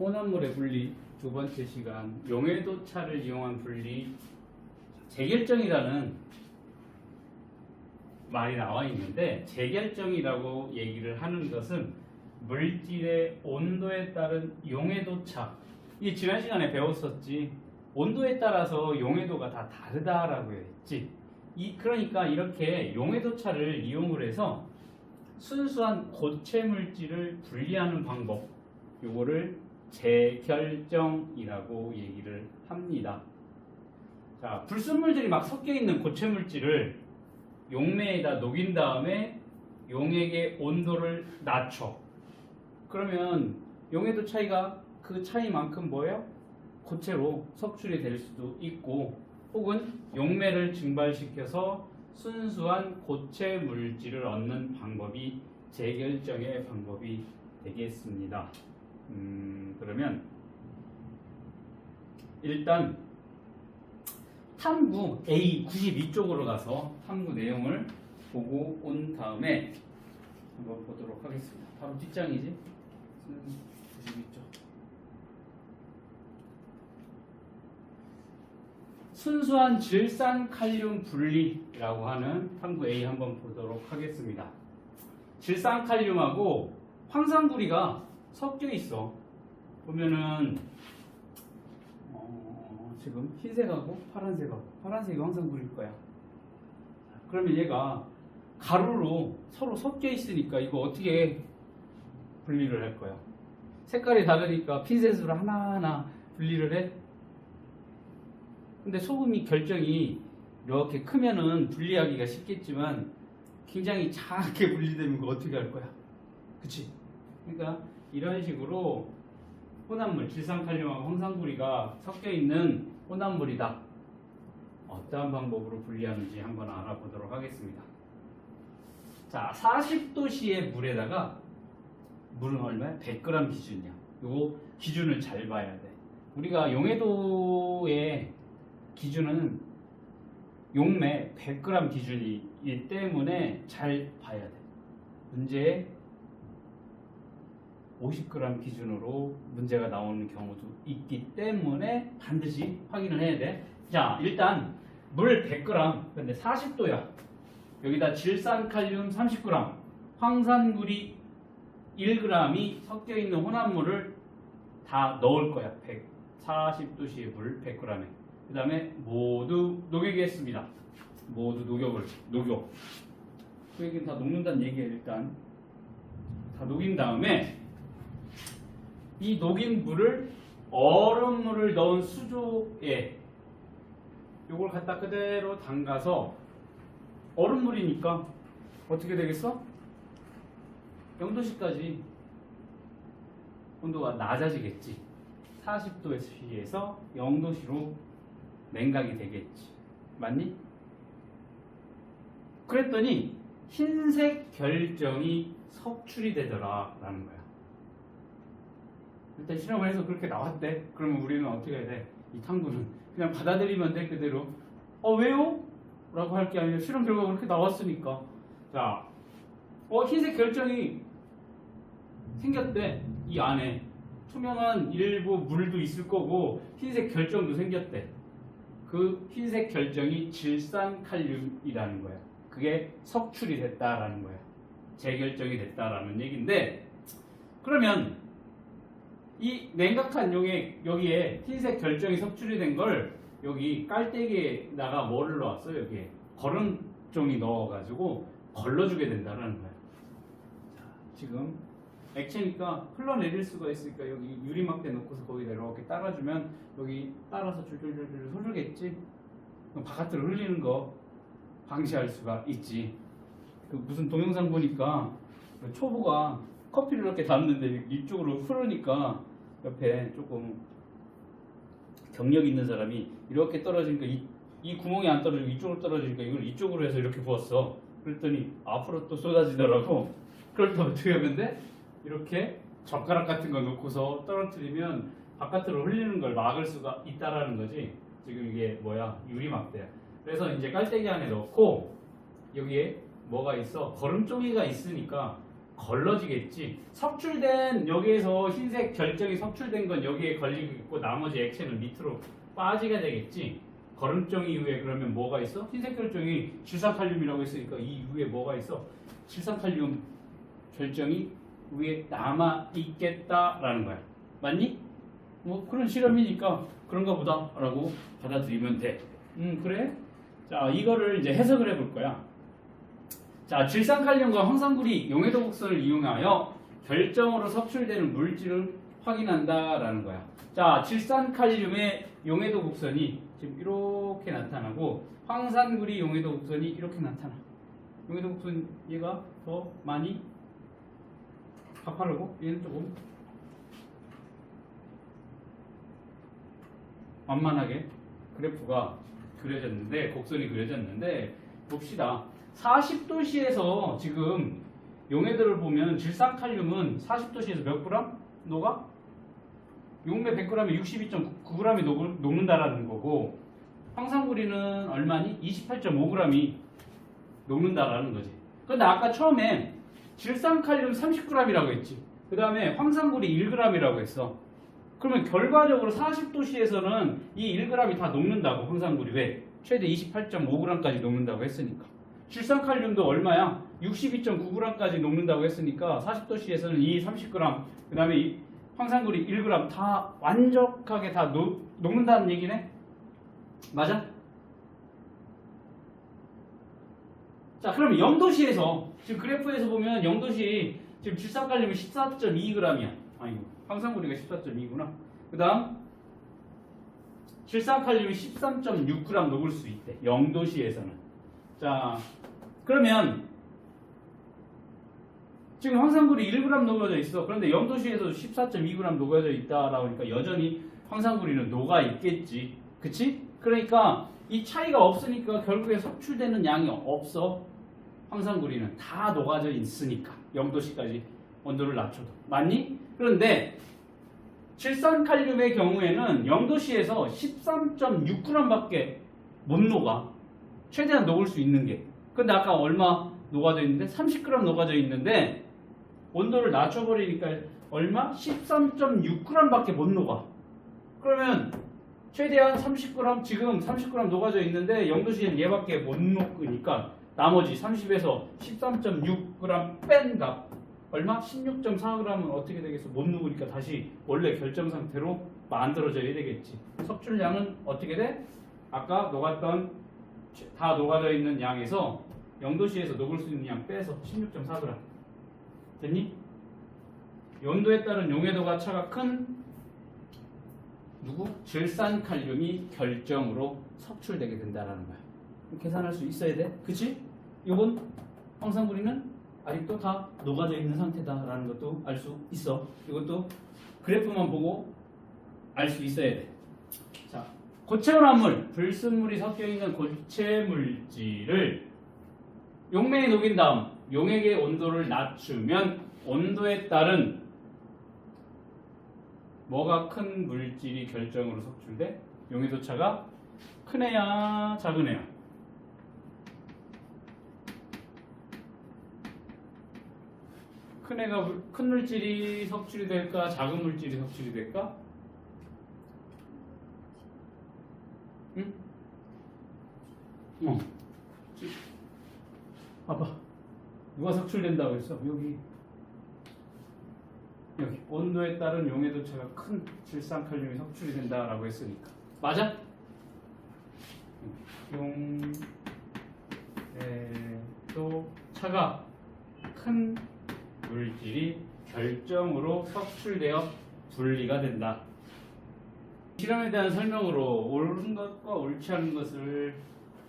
혼합물의 분리 두 번째 시간 용해도차를 이용한 분리 재결정이라는 말이 나와 있는데 재결정이라고 얘기를 하는 것은 물질의 온도에 따른 용해도차 이 지난 시간에 배웠었지 온도에 따라서 용해도가 다 다르다라고 했지 그러니까 이렇게 용해도차를 이용을 해서 순수한 고체 물질을 분리하는 방법 요거를 재결정이라고 얘기를 합니다. 자, 불순물들이 막 섞여 있는 고체 물질을 용매에다 녹인 다음에 용액의 온도를 낮춰. 그러면 용해도 차이가 그 차이만큼 뭐예요? 고체로 석출이 될 수도 있고 혹은 용매를 증발시켜서 순수한 고체 물질을 얻는 방법이 재결정의 방법이 되겠습니다. 그러면 일단 탐구 A92쪽으로 가서 탐구 내용을 보고 온 다음에 한번 보도록 하겠습니다. 바로 뒷장이지? 92쪽. 순수한 질산칼륨 분리라고 하는 탐구 A 한번 보도록 하겠습니다. 질산칼륨하고 황산구리가 섞여 있어. 보면은 지금 흰색하고 파란색이 황산구리일 거야. 그러면 얘가 가루로 서로 섞여 있으니까 이거 어떻게 분리를 할 거야? 색깔이 다르니까 핀셋으로 하나하나 분리를 해. 근데 소금이 결정이 이렇게 크면은 분리하기가 쉽겠지만 굉장히 작게 분리되면 그거 어떻게 할 거야? 그치? 그러니까 이런 식으로 혼합물, 질산칼륨하고 황산구리가 섞여 있는 혼합물이다. 어떠한 방법으로 분리하는지 한번 알아보도록 하겠습니다. 자, 40도씨의 물에다가 물은 얼마야? 100g 기준이야. 요 기준을 잘 봐야 돼. 우리가 용해도의 기준은 용매 100g 기준이기 때문에 잘 봐야 돼. 문제에 50g 기준으로 문제가 나오는 경우도 있기 때문에 반드시 확인을 해야 돼. 자, 일단 물 100g 근데 40도야. 여기다 질산칼륨 30g, 황산구리 1g이 섞여 있는 혼합물을 다 넣을 거야. 40도씨의 물 100g에. 그 다음에 모두 녹이겠습니다. 모두 녹여. 그 얘기는 다 녹는다는 얘기예요. 일단 다 녹인 다음에 이 녹인 물을 얼음물을 넣은 수조에 요걸 갖다 그대로 담가서 얼음물이니까 어떻게 되겠어? 0도씨까지 온도가 낮아지겠지. 40도에서 0도씨로 냉각이 되겠지. 맞니? 그랬더니 흰색 결정이 석출이 되더라 라는 거야. 일단 실험을 해서 그렇게 나왔대. 그러면 우리는 어떻게 해야 돼? 이 탐구는 그냥 받아들이면 돼. 그대로. 왜요? 라고 할 게 아니라 실험 결과가 그렇게 나왔으니까. 자, 흰색 결정이 생겼대. 이 안에 투명한 일부 물도 있을 거고 흰색 결정도 생겼대. 그 흰색 결정이 질산칼륨이라는 거야. 그게 석출이 됐다라는 거야. 재결정이 됐다라는 얘기인데, 그러면 이 냉각한 용액 여기에 흰색 결정이 석출이 된 걸 여기 깔때기에다가 뭐를 넣었어? 여기에 거름종이 넣어가지고 걸러주게 된다라는 거야. 자, 지금 액체니까 흘러내릴 수가 있으니까 여기 유리막대 넣고서 거기다 이렇게 따라주면 여기 따라서 줄줄줄줄 흐르겠지? 그럼 바깥으로 흘리는 거 방지할 수가 있지. 그 무슨 동영상 보니까 초보가 커피를 이렇게 담는데 이쪽으로 흐르니까 옆에 조금 경력 있는 사람이 이렇게 떨어지니까 이 구멍이 안 떨어지고 이쪽으로 떨어지니까 이걸 이쪽으로 해서 이렇게 부었어. 그랬더니 앞으로 또 쏟아지더라고. 그럴 때 어떻게 하면 돼? 이렇게 젓가락 같은 거 놓고서 떨어뜨리면 바깥으로 흘리는 걸 막을 수가 있다라는 거지. 지금 이게 뭐야? 유리막대야. 그래서 이제 깔때기 안에 넣고 여기에 뭐가 있어? 거름종이가 있으니까 걸러지겠지. 석출된 여기에서 흰색 결정이 석출된 건 여기에 걸리고 있고 나머지 액체는 밑으로 빠지게 되겠지. 거름증 이후에 그러면 뭐가 있어? 흰색 결정이 질산칼륨이라고 했으니까 이 위에 뭐가 있어? 질산칼륨 결정이 위에 남아 있겠다라는 거야. 맞니? 뭐 그런 실험이니까 그런가 보다라고 받아들이면 돼. 그래? 자, 이거를 이제 해석을 해볼 거야. 자, 질산칼륨과 황산구리 용해도 곡선을 이용하여 결정으로 석출되는 물질을 확인한다라는 거야. 자, 질산칼륨의 용해도 곡선이 지금 이렇게 나타나고 황산구리 용해도 곡선이 이렇게 나타나. 용해도 곡선 얘가 더 많이 가파르고 얘는 조금 완만하게 그래프가 그려졌는데 곡선이 그려졌는데 봅시다. 40도씨에서 지금 용해도를 보면 질산칼륨은 40도씨에서 몇 그램 녹아? 용매 100g에 62.9g이 녹는다라는 거고 황산구리는 얼마니? 28.5g이 녹는다라는 거지. 근데 아까 처음에 질산칼륨 30g이라고 했지. 그 다음에 황산구리 1g이라고 했어. 그러면 결과적으로 40도씨에서는 이 1g이 다 녹는다고. 황산구리 왜? 최대 28.5g까지 녹는다고 했으니까. 질산칼륨도 얼마야? 62.9g까지 녹는다고 했으니까 40도씨에서는 이 30g 그 다음에 이 황산구리 1g 다 완벽하게 다 녹는다는 얘기네? 맞아? 자, 그러면 0도씨에서 지금 그래프에서 보면 0도씨 지금 질산칼륨이 14.2g이야. 아이고, 황산구리가 14.2구나. 그 다음 질산칼륨이 13.6g 녹을 수 있대. 0도씨에서는. 자, 그러면 지금 황산구리 1g 녹여져 있어. 그런데 0도씨에서 14.2g 녹여져 있다라고 하니까 여전히 황산구리는 녹아 있겠지. 그치? 그러니까 이 차이가 없으니까 결국에 석출되는 양이 없어. 황산구리는 다 녹아져 있으니까 0도씨까지 온도를 낮춰도. 맞니? 그런데 질산칼륨의 경우에는 0도씨에서 13.6g밖에 못 녹아. 최대한 녹을 수 있는 게. 근데 아까 얼마 녹아져 있는데? 30g 녹아져 있는데 온도를 낮춰버리니까 얼마? 13.6g밖에 못 녹아. 그러면 최대한 30g, 지금 30g 녹아져 있는데 0도씨는 얘밖에 못 녹으니까 나머지 30에서 13.6g 뺀 값 얼마? 16.4g은 어떻게 되겠어? 못 녹으니까 다시 원래 결정 상태로 만들어져야 되겠지. 석출량은 어떻게 돼? 아까 녹았던 다 녹아져 있는 양에서 0도씨에서 녹을 수 있는 양 빼서 16.4g. 됐니? 온도에 따른 용해도가 차가 큰 누구? 질산칼륨이 결정으로 석출되게 된다라는 거야. 계산할 수 있어야 돼. 그치? 이건 황산구리는 아직도 다 녹아져 있는 상태다라는 것도 알 수 있어. 이것도 그래프만 보고 알 수 있어야 돼. 자, 고체오염물, 불순물이 섞여 있는 고체 물질을 용매에 녹인 다음 용액의 온도를 낮추면 온도에 따른 뭐가 큰 물질이 결정으로 석출돼? 용해도 차가 큰 애야, 작은 애야? 큰 애가 큰 물질이 석출이 될까? 작은 물질이 석출이 될까? 응? 봐봐. 누가 석출된다고 했어? 여기 온도에 따른 용해도 차가 큰 질산칼륨이 석출이 된다라고 했으니까. 맞아? 용해도 차가 큰 물질이 결정으로 석출되어 분리가 된다. 실험에 대한 설명으로 옳은 것과 옳지 않은 것을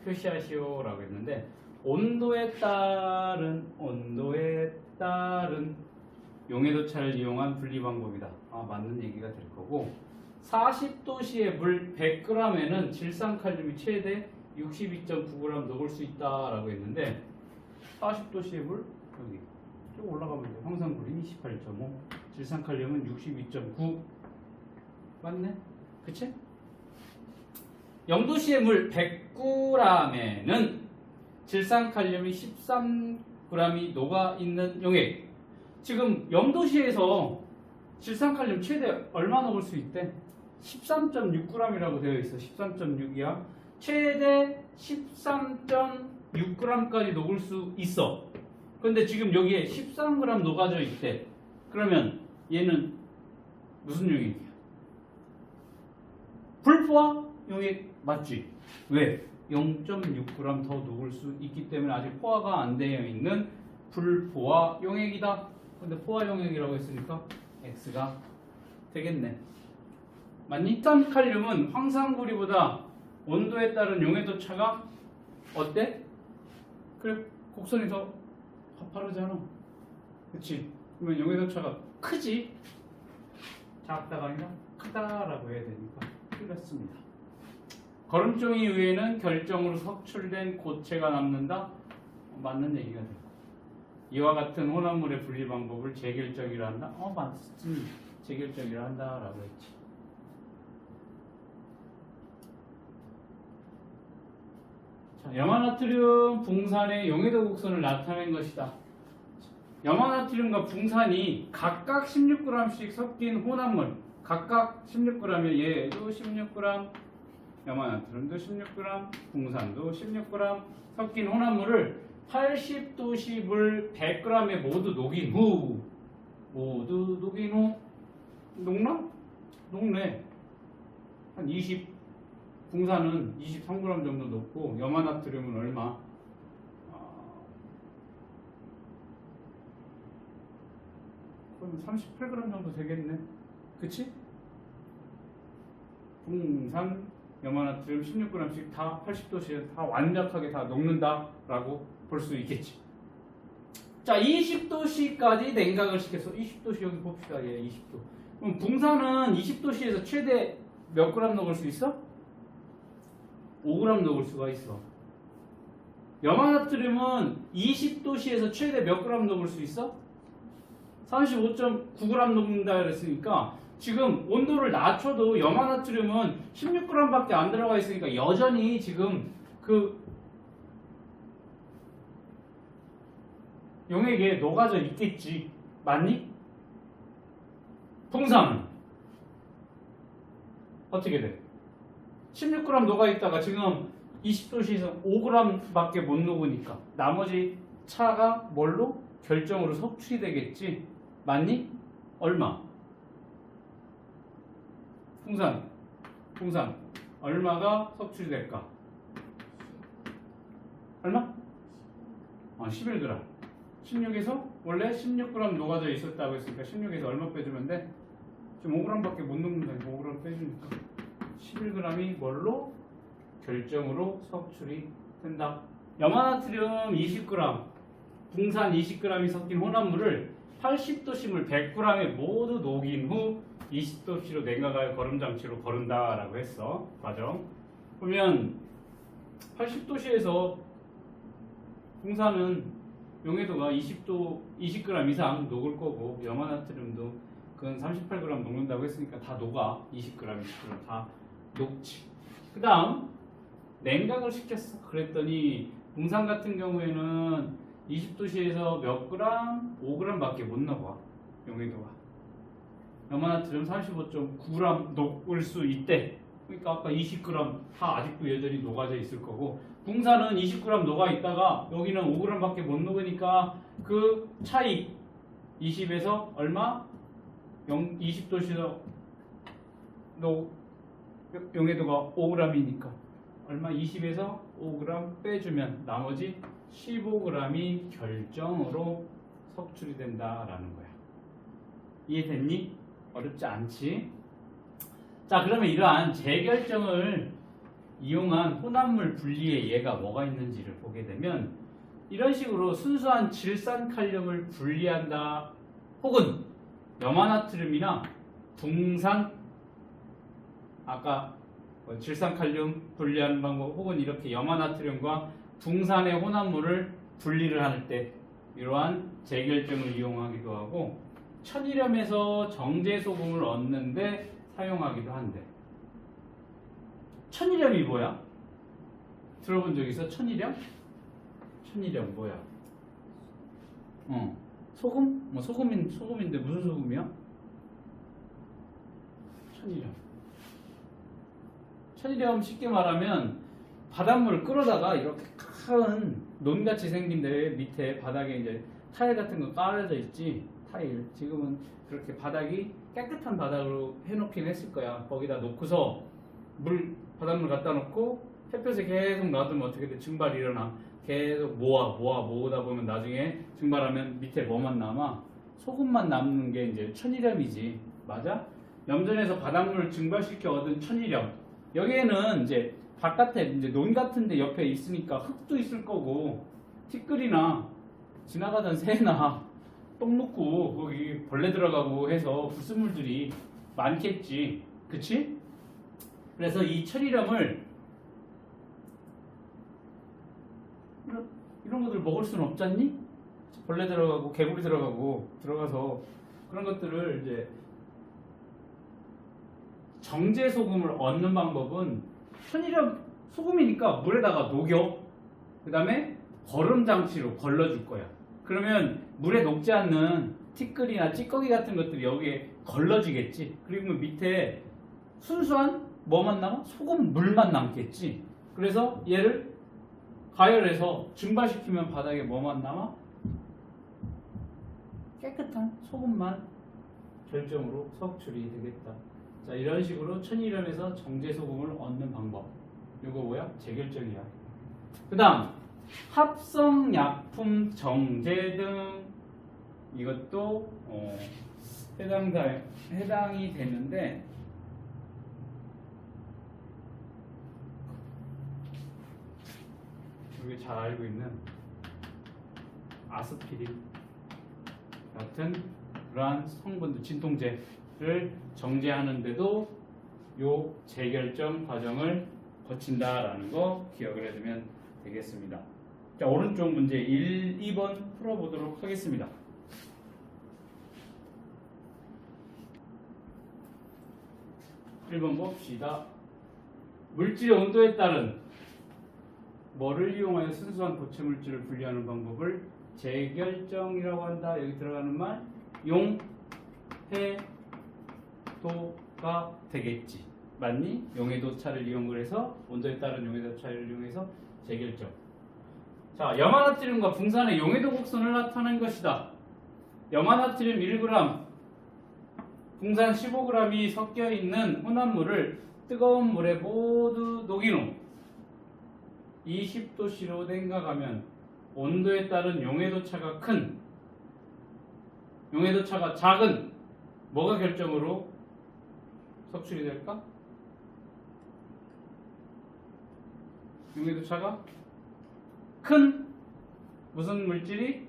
표시하시오라고 했는데 온도에 따른 용해도차를 이용한 분리 방법이다. 맞는 얘기가 될 거고 40도씨의 물 100g에는 질산칼륨이 최대 62.9g 녹을 수 있다라고 했는데 40도씨의 물 여기 쭉 올라가면 돼. 황산구리 28.5, 질산칼륨은 62.9 맞네? 그치? 0도씨의 물 100g에는 질산칼륨이 13g이 녹아있는 용액 지금 염도시에서 질산칼륨 최대 얼마 넣을 수 있대? 13.6g이라고 되어 있어. 13.6이야. 최대 13.6g까지 녹을 수 있어. 근데 지금 여기에 13g 녹아져 있대. 그러면 얘는 무슨 용액이야? 불포화 용액 맞지? 왜? 0.6g 더 녹을 수 있기 때문에 아직 포화가 안 되어 있는 불포화 용액이다. 근데 포화 용액이라고 했으니까 X가 되겠네. 맞니? 탄칼륨은 황산구리보다 온도에 따른 용해도 차가 어때? 그래, 곡선이 더 가파르잖아. 그치? 그러면 용해도 차가 크지? 작다가 아니라 크다라고 해야 되니까 틀렸습니다. 거름종이 위에는 결정으로 석출된 고체가 남는다? 맞는 얘기가 되고, 이와 같은 혼합물의 분리 방법을 재결정이라 한다? 맞지. 재결정이라 한다라고 했지. 자, 염화나트륨 붕산의 용해도 곡선을 나타낸 것이다. 염화나트륨과 붕산이 각각 16g씩 섞인 혼합물, 각각 16g이면 얘도 16g, 염화나트륨도 16g, 붕산도 16g 섞인 혼합물을 80도씨 물 100g에 모두 녹인 후 녹나? 녹네. 한 20, 붕산은 23g 정도 녹고 염화나트륨은 얼마? 그럼 38g 정도 되겠네. 그치? 붕산, 염화나트륨 16g씩 다 80도씨에 다 완벽하게 다 녹는다라고 볼 수 있겠지. 자, 20도씨까지 냉각을 시켰어. 20도씨 여기 봅시다. 얘 20도. 그럼 붕산은 20도씨에서 최대 몇 그램 녹을 수 있어? 5g 녹을 수가 있어. 염화나트륨은 20도씨에서 최대 몇 그램 녹을 수 있어? 35.9g 녹는다 그랬으니까 지금 온도를 낮춰도 염화나트륨은 16g밖에 안 들어가 있으니까 여전히 지금 그 용액에 녹아져 있겠지. 맞니? 붕산은 어떻게 돼? 16g 녹아 있다가 지금 20도씨에서 5g밖에 못 녹으니까 나머지 차가 뭘로? 결정으로 섭취 되겠지. 맞니? 얼마? 붕산 얼마가 섭취될까? 얼마? 11g. 16에서 원래 16g 녹아져 있었다고 했으니까 16에서 얼마 빼주면 돼? 지금 5g밖에 못 녹는다니까 5g 빼주니까 11g이 뭘로? 결정으로 섭출이 된다. 염화나트륨 20g, 붕산 20g이 섞인 혼합물을 80도씨 물 100g에 모두 녹인 후 20도씨로 냉각하여 거름장치로 거른다라고 했어. 과정. 그러면 80도씨에서 붕산은 용해도가 20g 이상 녹을 거고 염화나트륨도 그건 38g 녹는다고 했으니까 다 녹아. 20g, 20g 다 녹지. 그 다음 냉각을 시켰어. 그랬더니 붕산 같은 경우에는 20도씨에서 몇 그램? 5g밖에 못 녹아. 용해도가. 염화나트륨 35.9g 녹을 수 있대. 그러니까 아까 20g 다 아직도 여전히 녹아져 있을 거고, 붕산은 20g 녹아 있다가 여기는 5g밖에 못 녹으니까 그 차이 20에서 얼마? 20도씨에서 용해도가 5g이니까 얼마? 20에서 5g 빼주면 나머지 15g이 결정으로 섭출이 된다라는 거야. 이해됐니? 어렵지 않지? 자, 그러면 이러한 재결정을 이용한 혼합물 분리의 예가 뭐가 있는지를 보게 되면 이런 식으로 순수한 질산칼륨을 분리한다, 혹은 염화나트륨이나 붕산, 아까 질산칼륨 분리하는 방법, 혹은 이렇게 염화나트륨과 붕산의 혼합물을 분리를 할 때 이러한 재결정을 이용하기도 하고, 천일염에서 정제소금을 얻는데 사용하기도 한대. 천일염이 뭐야? 들어본 적 있어? 천일염? 천일염 뭐야? 소금? 뭐 소금인데 무슨 소금이야? 천일염. 천일염 쉽게 말하면 바닷물을 끌어다가 이렇게 큰 논같이 생긴 데 밑에 바닥에 이제 타일 같은 거 깔아져 있지. 타일. 지금은 그렇게 바닥이 깨끗한 바닥으로 해놓긴 했을 거야. 거기다 놓고서 바닷물 갖다 놓고 햇볕에 계속 놔두면 어떻게 돼? 증발이 일어나. 계속 모으다 보면 나중에 증발하면 밑에 뭐만 남아? 소금만 남는 게 이제 천일염이지. 맞아? 염전에서 바닷물을 증발시켜 얻은 천일염. 여기에는 이제 바깥에 이제 논 같은 데 옆에 있으니까 흙도 있을 거고, 티끌이나 지나가던 새나 똥 묻고 거기 벌레 들어가고 해서 불순물들이 많겠지. 그치? 그래서 이 천일염을 이런 것들 먹을 수는 없잖니? 벌레 들어가고 개구리 들어가서 그런 것들을 이제 정제 소금을 얻는 방법은 천일염 소금이니까 물에다가 녹여. 그 다음에 거름 장치로 걸러줄 거야. 그러면 물에 녹지 않는 티끌이나 찌꺼기 같은 것들이 여기에 걸러지겠지. 그리고 밑에 순수한 뭐만 남아? 소금 물만 남겠지. 그래서 얘를 가열해서 증발시키면 바닥에 뭐만 남아? 깨끗한 소금만 결정으로 석출이 되겠다. 자, 이런 식으로 천일염에서 정제 소금을 얻는 방법. 이거 뭐야? 재결정이야. 그 다음 합성약품 정제 등 이것도 해당이 되는데, 우리가 잘 알고 있는 아스피린 같은 그러한 성분들, 진통제를 정제하는데도 요 재결정 과정을 거친다라는 거 기억을 해두면 되겠습니다. 자, 오른쪽 문제 1, 2번 풀어보도록 하겠습니다. 1번 봅시다. 물질의 온도에 따른 뭐를 이용하여 순수한 고체 물질을 분리하는 방법을 재결정이라고 한다. 여기 들어가는 말 용해도가 되겠지. 맞니? 용해도차를 이용을 해서 온도에 따른 용해도차를 이용해서 재결정. 자, 염화나트륨과 붕산의 용해도 곡선을 나타낸 것이다. 염화나트륨 1g, 붕산 15g이 섞여 있는 혼합물을 뜨거운 물에 모두 녹인 후 20도씨로 냉각하면 온도에 따른 용해도차가 큰, 용해도차가 작은 뭐가 결정으로 석출이 될까? 용해도차가 큰 무슨 물질이?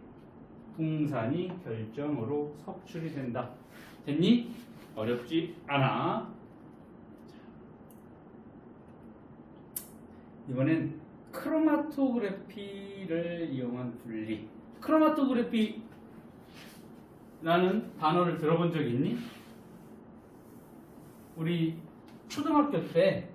붕산이 결정으로 석출이 된다. 됐니? 어렵지 않아. 이번엔 크로마토그래피를 이용한 분리. 크로마토그래피라는 단어를 들어본 적 있니? 우리 초등학교 때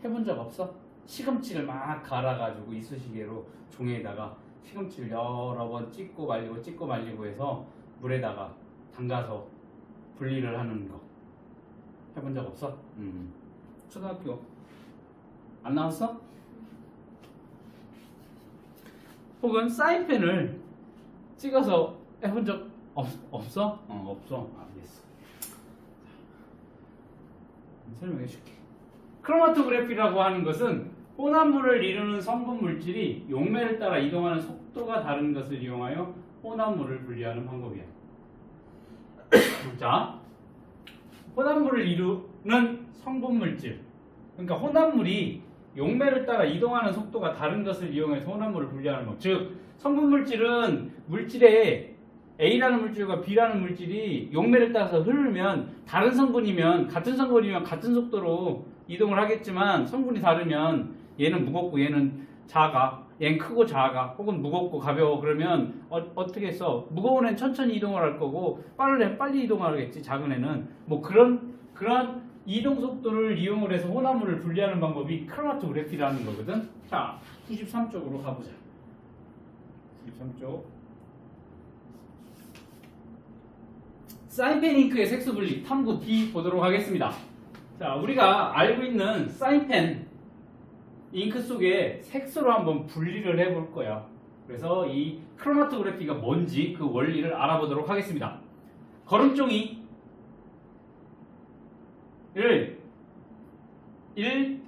해본 적 없어? 시금치를 막 갈아가지고 이쑤시개로 종이에다가 시금치를 여러 번 찍고 말리고 해서 물에다가 담가서 분리를 하는 거 해본 적 없어? 초등학교 안 나왔어? 혹은 사인펜을 찍어서 해본 적 없어? 없어. 알겠어. 설명해 줄게. 크로마토그래피라고 하는 것은 혼합물을 이루는 성분 물질이 용매를 따라 이동하는 속도가 다른 것을 이용하여 혼합물을 분리하는 방법이야. 자, 혼합물을 이루는 성분 물질. 그러니까 혼합물이 용매를 따라 이동하는 속도가 다른 것을 이용해서 혼합물을 분리하는 것. 즉, 성분 물질은 물질에 A라는 물질과 B라는 물질이 용매를 따라서 흐르면 다른 성분이면 같은 속도로 이동을 하겠지만 성분이 다르면 얘는 무겁고 얘는 작아, 얘는 크고 작아, 혹은 무겁고 가벼워. 그러면 어떻게 써? 무거운 애는 천천히 이동을 할 거고 빠른 애는 빨리 이동을 하겠지. 작은 애는 뭐 그런 이동 속도를 이용을 해서 혼합물을 분리하는 방법이 크로마토그래피라는 거거든. 자, 93쪽으로 가보자. 93쪽. 사인펜 잉크의 색소 분리 탐구 D 보도록 하겠습니다. 자, 우리가 알고 있는 사인펜 잉크 속에 색소로 한번 분리를 해볼 거야. 그래서 이 크로마토그래피가 뭔지 그 원리를 알아보도록 하겠습니다. 거름종이를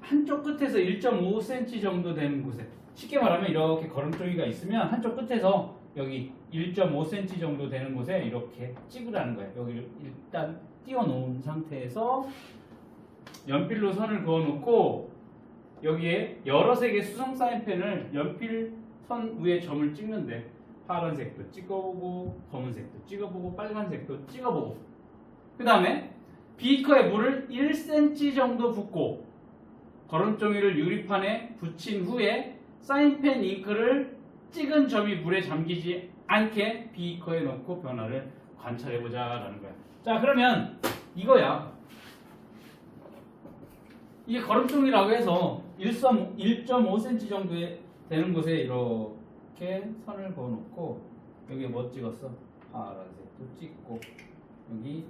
한쪽 끝에서 1.5cm 정도 되는 곳에, 쉽게 말하면 이렇게 거름종이가 있으면 한쪽 끝에서 여기 1.5cm 정도 되는 곳에 이렇게 찍으라는 거예요. 여기를 일단 띄워놓은 상태에서 연필로 선을 그어놓고 여기에 여러 색의 수성 사인펜을 연필 선 위에 점을 찍는데, 파란색도 찍어보고 검은색도 찍어보고 빨간색도 찍어보고, 그 다음에 비커에 물을 1cm 정도 붓고 거름종이를 유리판에 붙인 후에 사인펜 잉크를 찍은 점이 물에 잠기지 않게 비커에 넣고 변화를 관찰해보자 라는 거야. 자, 그러면 이거야. 이게 거름종이라고 해서 1.5cm 정도 되는 곳에 이렇게 선을 그어놓고 여기에 뭐 찍었어? 파란색도 찍고 여기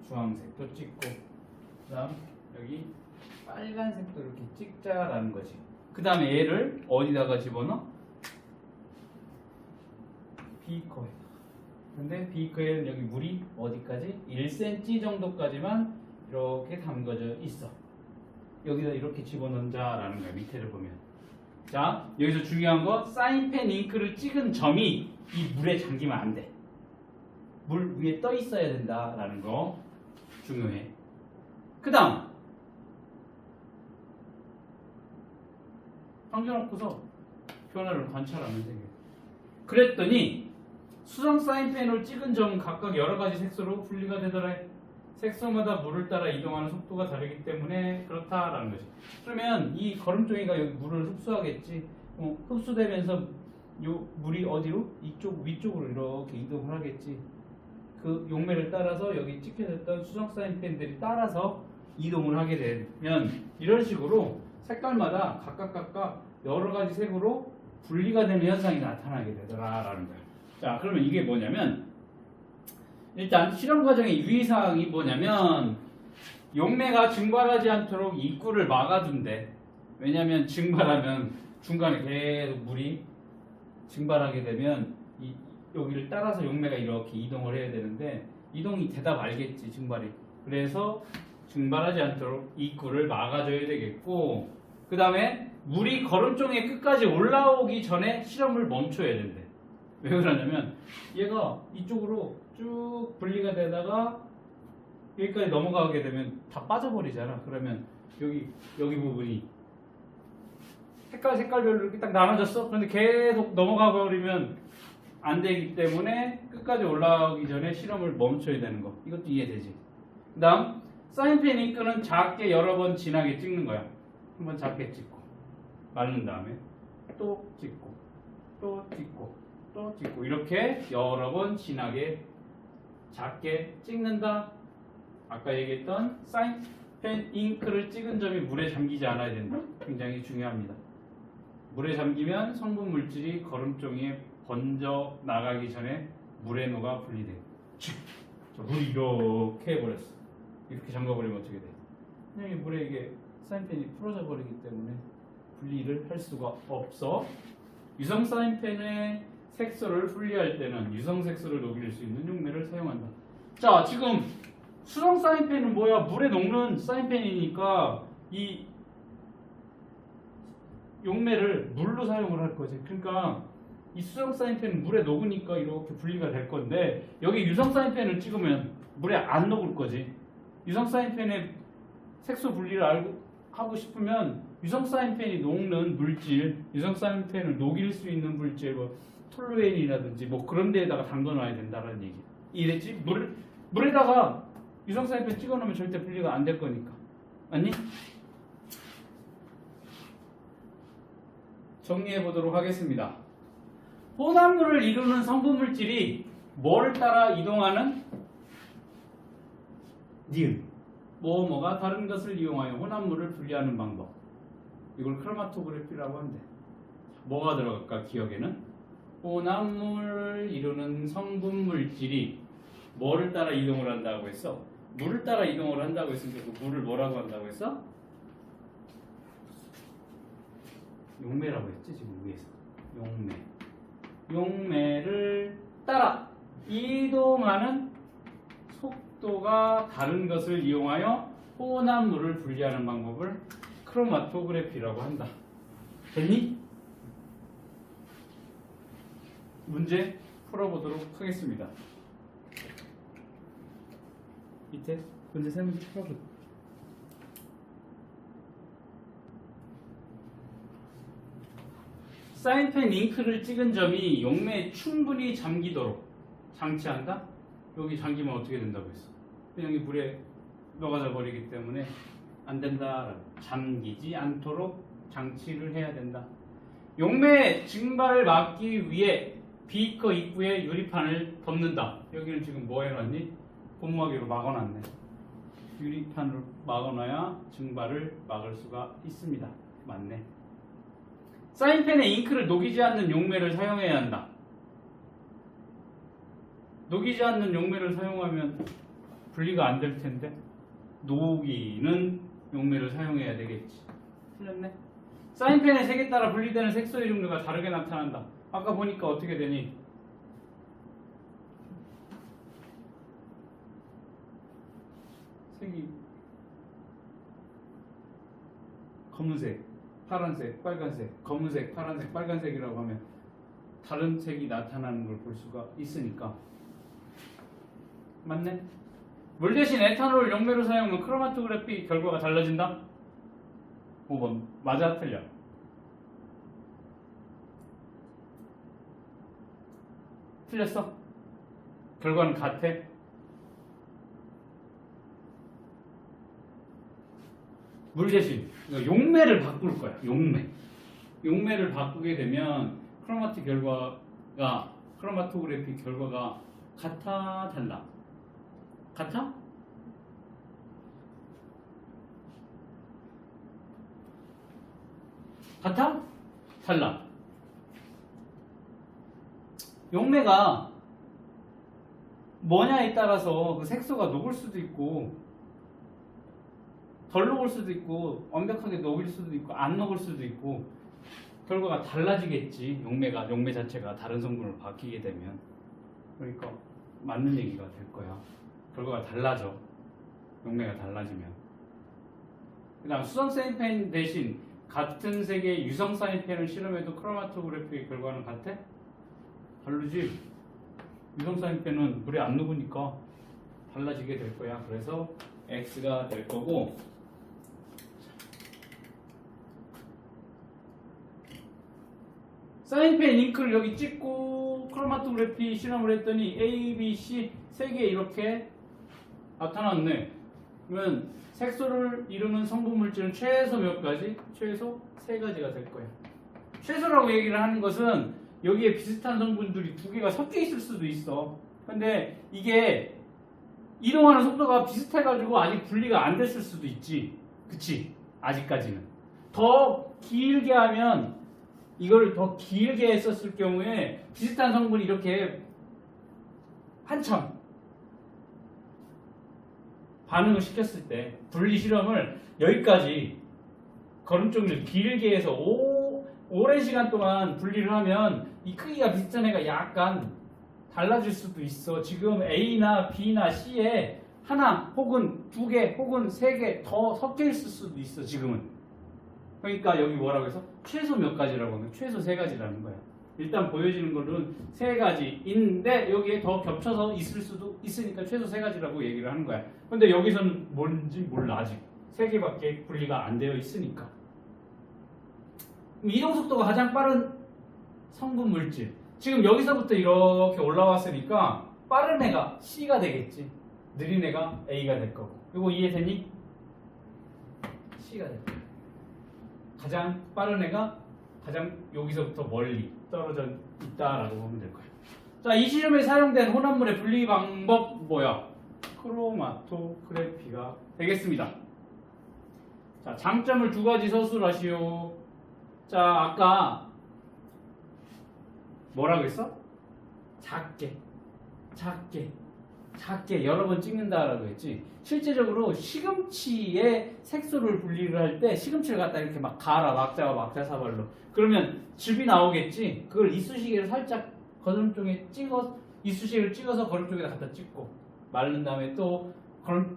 주황색도 찍고 그 다음 여기 빨간색도 이렇게 찍자라는 거지. 그 다음에 얘를 어디다가 집어넣어? 비커에. 근데 비커에는 여기 물이 어디까지? 1cm 정도까지만 이렇게 담궈져 있어. 여기다 이렇게 집어넣자라는 거야. 밑에를 보면. 자, 여기서 중요한 거, 사인펜 잉크를 찍은 점이 이 물에 잠기면 안 돼. 물 위에 떠 있어야 된다라는 거 중요해. 그 다음 당겨놓고서 변화를 관찰하면 되겠다. 그랬더니 수성 사인펜으로 찍은 점은 각각 여러 가지 색소로 분리가 되더라. 색소마다 물을 따라 이동하는 속도가 다르기 때문에 그렇다라는 거지. 그러면 이 거름종이가 여기 물을 흡수하겠지. 흡수되면서 요 물이 어디로? 이쪽 위쪽으로 이렇게 이동을 하겠지. 그 용매를 따라서 여기 찍혀졌던 수성 사인펜들이 따라서 이동을 하게 되면 이런 식으로 색깔마다 각각 여러 가지 색으로 분리가 되는 현상이 나타나게 되더라라는 거야. 자, 그러면 이게 뭐냐면, 일단 실험 과정의 유의사항이 뭐냐면 용매가 증발하지 않도록 입구를 막아둔대. 왜냐하면 증발하면 중간에 계속 물이 증발하게 되면 여기를 따라서 용매가 이렇게 이동을 해야 되는데 이동이 되다 말겠지, 증발이. 그래서 증발하지 않도록 입구를 막아줘야 되겠고, 그 다음에 물이 거름종의 끝까지 올라오기 전에 실험을 멈춰야 된대. 왜 그러냐면 얘가 이쪽으로 쭉 분리가 되다가 여기까지 넘어가게 되면 다 빠져버리잖아. 그러면 여기 부분이 색깔별로 이렇게 딱 나눠졌어. 그런데 계속 넘어가 버리면 안 되기 때문에 끝까지 올라오기 전에 실험을 멈춰야 되는 거. 이것도 이해되지. 그 다음 사인펜 잉크는 작게 여러 번 진하게 찍는 거야. 한번 작게 찍고 마른 다음에 또 찍고 또 찍고 또 찍고 이렇게 여러 번 진하게 작게 찍는다. 아까 얘기했던 사인펜 잉크를 찍은 점이 물에 잠기지 않아야 된다. 굉장히 중요합니다. 물에 잠기면 성분 물질이 거름종이에 번져 나가기 전에 물에 녹아 분리돼. 물이 이렇게 해버렸어. 이렇게 잠가버리면 어떻게 돼? 그냥 물에 이게 사인펜이 풀어져 버리기 때문에 분리를 할 수가 없어. 유성 사인펜의 색소를 분리할 때는 유성 색소를 녹일 수 있는 용매를 사용한다. 자, 지금 수성 사인펜은 뭐야? 물에 녹는 사인펜이니까 이 용매를 물로 사용을 할 거지. 그러니까 이 수성 사인펜은 물에 녹으니까 이렇게 분리가 될 건데 여기 유성 사인펜을 찍으면 물에 안 녹을 거지. 유성 사인펜의 색소 분리를 하고 싶으면 유성 사인펜이 녹는 물질, 유성 사인펜을 녹일 수 있는 물질, 뭐 톨루엔이라든지 뭐 그런 데에다가 담궈놔야 된다는 얘기. 이랬지? 물에다가 유성 사인펜 찍어놓으면 절대 분리가 안 될 거니까. 맞니? 정리해 보도록 하겠습니다. 혼합물을 이루는 성분 물질이 뭐를 따라 이동하는? 니은. 뭐가 다른 것을 이용하여 혼합물을 분리하는 방법. 이걸 크로마토그래피라고 한대. 뭐가 들어갈까? 기억에는 혼합물을 이루는 성분 물질이 뭐를 따라 이동을 한다고 했어? 물을 따라 이동을 한다고 했으니까 그 물을 뭐라고 한다고 했어? 용매라고 했지 지금 위에서. 용매를 따라 이동하는 속도가 다른 것을 이용하여 혼합 물을 분리하는 방법을 크로마토그래피라고 한다. 됐니? 문제 풀어보도록 하겠습니다. 밑에 문제 세 문제 풀어보자. 사인펜 잉크를 찍은 점이 용매에 충분히 잠기도록 장치한다? 여기 잠기면 어떻게 된다고 했어? 그냥 이 물에 녹아져 버리기 때문에 안 된다. 잠기지 않도록 장치를 해야 된다. 용매 증발을 막기 위해 비커 입구에 유리판을 덮는다. 여기는 지금 뭐 해놨니? 곰막이로 막아놨네. 유리판으로 막아놔야 증발을 막을 수가 있습니다. 맞네. 사인펜에 잉크를 녹이지 않는 용매를 사용해야 한다. 녹이지 않는 용매를 사용하면 분리가 안 될 텐데 녹이는 용매를 사용해야 되겠지. 틀렸네. 사인펜의 색에 따라 분리되는 색소의 종류가 다르게 나타난다. 아까 보니까 어떻게 되니? 색이 검은색, 파란색, 빨간색, 검은색, 파란색, 빨간색이라고 하면 다른 색이 나타나는 걸 볼 수가 있으니까. 맞네? 물 대신 에탄올 용매로 사용한 크로마토그래피 결과가 달라진다? 5번 맞아 틀려? 틀렸어? 결과는 같아? 물 대신 용매를 바꿀 거야. 용매를 바꾸게 되면 크로마토그래피 결과가 같아 달라? 같아? 같아? 달라? 용매가 뭐냐에 따라서 그 색소가 녹을 수도 있고 덜 녹을 수도 있고 완벽하게 녹일 수도 있고 안 녹을 수도 있고 결과가 달라지겠지. 용매 자체가 다른 성분으로 바뀌게 되면. 그러니까 맞는 얘기가 될 거야. 결과가 달라져. 용매가 달라지면. 그 다음 수성 사인펜 대신 같은 색의 유성 사인펜을 실험해도 크로마토그래피의 결과는 같아? 다르지. 유성 사인펜은 물에 안 녹으니까 달라지게 될 거야. 그래서 X가 될 거고, 사인펜 잉크를 여기 찍고 크로마토그래피 실험을 했더니 A, B, C 세 개 이렇게 나타났네. 그러면 색소를 이루는 성분 물질은 최소 몇 가지? 최소 3가지가 될 거야. 최소라고 얘기를 하는 것은 여기에 비슷한 성분들이 2개가 섞여 있을 수도 있어. 근데 이게 이동하는 속도가 비슷해가지고 아직 분리가 안 됐을 수도 있지. 그치? 아직까지는. 더 길게 하면, 이거를 더 길게 했었을 경우에 비슷한 성분이 이렇게 한참 반응을 시켰을 때 분리 실험을 여기까지 걸음종이를 길게 해서 오랜 시간 동안 분리를 하면 이 크기가 비슷한 애가 약간 달라질 수도 있어. 지금 A나 B나 C에 하나 혹은 2개 혹은 3개 더 섞여 있을 수도 있어. 지금은. 그러니까 여기 뭐라고 해서 최소 몇 가지라고 하면 최소 3가지라는 거야. 일단 보여지는 거는 3가지인데 여기에 더 겹쳐서 있을 수도 있으니까 최소 3가지라고 얘기를 하는 거야. 근데 여기서는 뭔지 몰라. 아직 3개밖에 분리가 안 되어 있으니까. 이동 속도가 가장 빠른 성분 물질. 지금 여기서부터 이렇게 올라왔으니까 빠른 애가 C가 되겠지. 느린 애가 A가 될 거고. 이거 이해되니? C가 될 거야. 가장 빠른 애가 가장 여기서부터 멀리 떨어져 있다라고 보면 될 거예요. 자, 이 실험에 사용된 혼합물의 분리 방법 뭐야? 크로마토그래피가 되겠습니다. 자, 장점을 2가지 서술하시오. 자, 아까 뭐라고 했어? 작게 작게 여러 번 찍는다라고 했지. 실제적으로 시금치의 색소를 분리를 할 때 시금치를 갖다 이렇게 막 갈아 막자와 막자사발로. 그러면 즙이 나오겠지. 그걸 이쑤시개를 살짝 거름 쪽에 찍어 이쑤시개를 찍어서 거름 쪽에다 갖다 찍고 마른 다음에 또 거름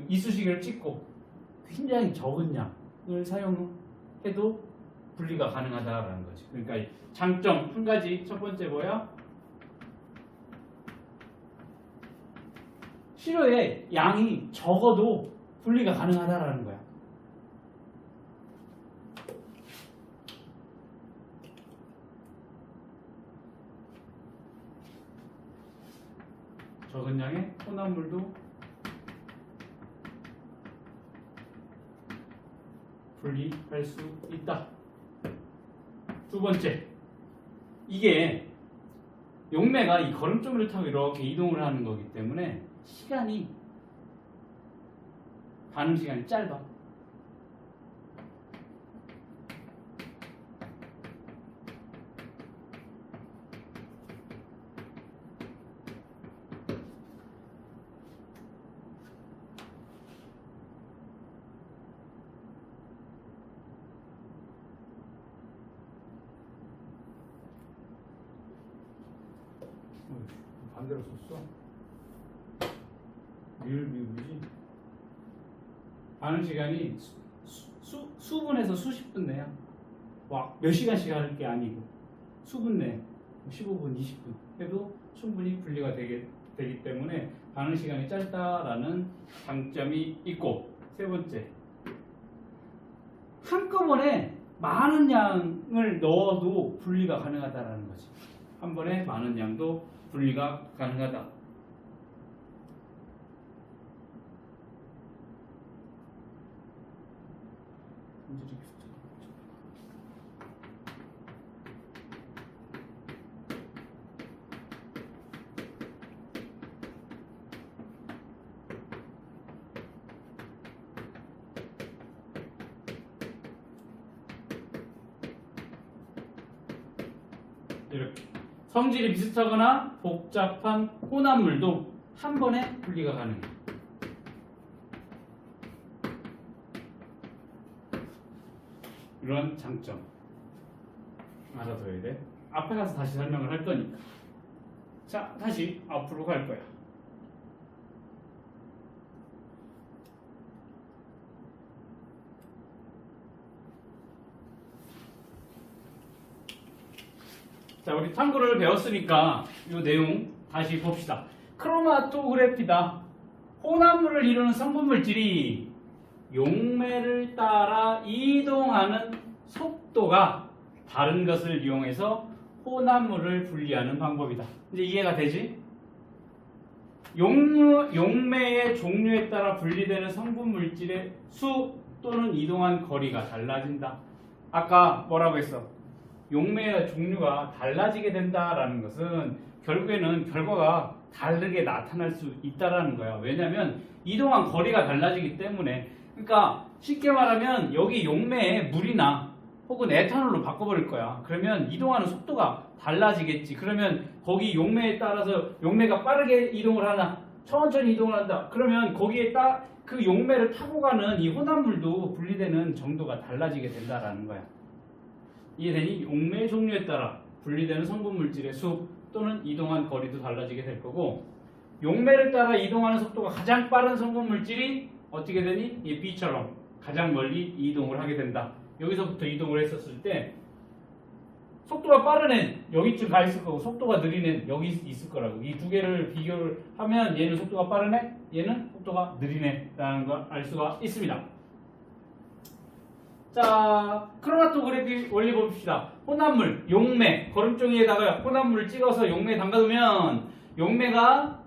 이쑤시개를 찍고 굉장히 적은 양을 사용해도 분리가 가능하다라는 거지. 그러니까 이 장점 한 가지 첫 번째 뭐야? 시료의 양이 적어도 분리가 가능하다라는 거야. 적은 양의 혼합물도 분리할 수 있다. 두 번째, 이게 용매가 이 걸음점을 타고 이렇게 이동을 하는 거기 때문에 반응 시간이 짧아. 반대로 썼어. 미울미울이지. 반응 시간이 수분에서 수십 분 내야. 몇 시간씩 할 게 아니고 수분 내 15분, 20분 해도 충분히 분리가 되기 때문에 반응 시간이 짧다라는 장점이 있고, 세 번째, 한꺼번에 많은 양을 넣어도 분리가 가능하다라는 거지. 한 번에 많은 양도 분리가 가능하다. 이렇게 성질이 비슷하거나 복잡한 혼합물도 한 번에 분리가 가능해. 이런 장점 알아둬야 돼. 앞에 가서 다시 설명을 할 거니까. 자, 다시 앞으로 갈 거야. 자, 우리 탐구를 배웠으니까 이 내용 다시 봅시다. 크로마토그래피다. 혼합물을 이루는 성분물질이 용매를 따라 이동하는 속도가 다른 것을 이용해서 혼합물을 분리하는 방법이다. 이제 이해가 되지? 용매의 종류에 따라 분리되는 성분물질의 수 또는 이동한 거리가 달라진다. 아까 뭐라고 했어? 용매의 종류가 달라지게 된다라는 것은 결국에는 결과가 다르게 나타날 수 있다라는 거야. 왜냐하면 이동한 거리가 달라지기 때문에. 그러니까 쉽게 말하면 여기 용매에 물이나 혹은 에탄올로 바꿔버릴 거야. 그러면 이동하는 속도가 달라지겠지. 그러면 거기 용매에 따라서 용매가 빠르게 이동을 하나 천천히 이동을 한다. 그러면 거기에 그 용매를 타고 가는 이 혼합물도 분리되는 정도가 달라지게 된다라는 거야. 이해되니? 용매 종류에 따라 분리되는 성분물질의 수 또는 이동한 거리도 달라지게 될 거고, 용매를 따라 이동하는 속도가 가장 빠른 성분물질이 어떻게 되니? 이 B처럼 가장 멀리 이동을 하게 된다. 여기서부터 이동을 했었을 때 속도가 빠른 애는 여기쯤 가 있을 거고 속도가 느린 애는 여기 있을 거라고. 이 두 개를 비교를 하면 얘는 속도가 빠른 애, 얘는 속도가 느린 애라는 걸 알 수가 있습니다. 자, 크로마토그래피 원리 봅시다. 혼합물, 용매, 거름종이에다가 혼합물을 찍어서 용매에 담가두면 용매가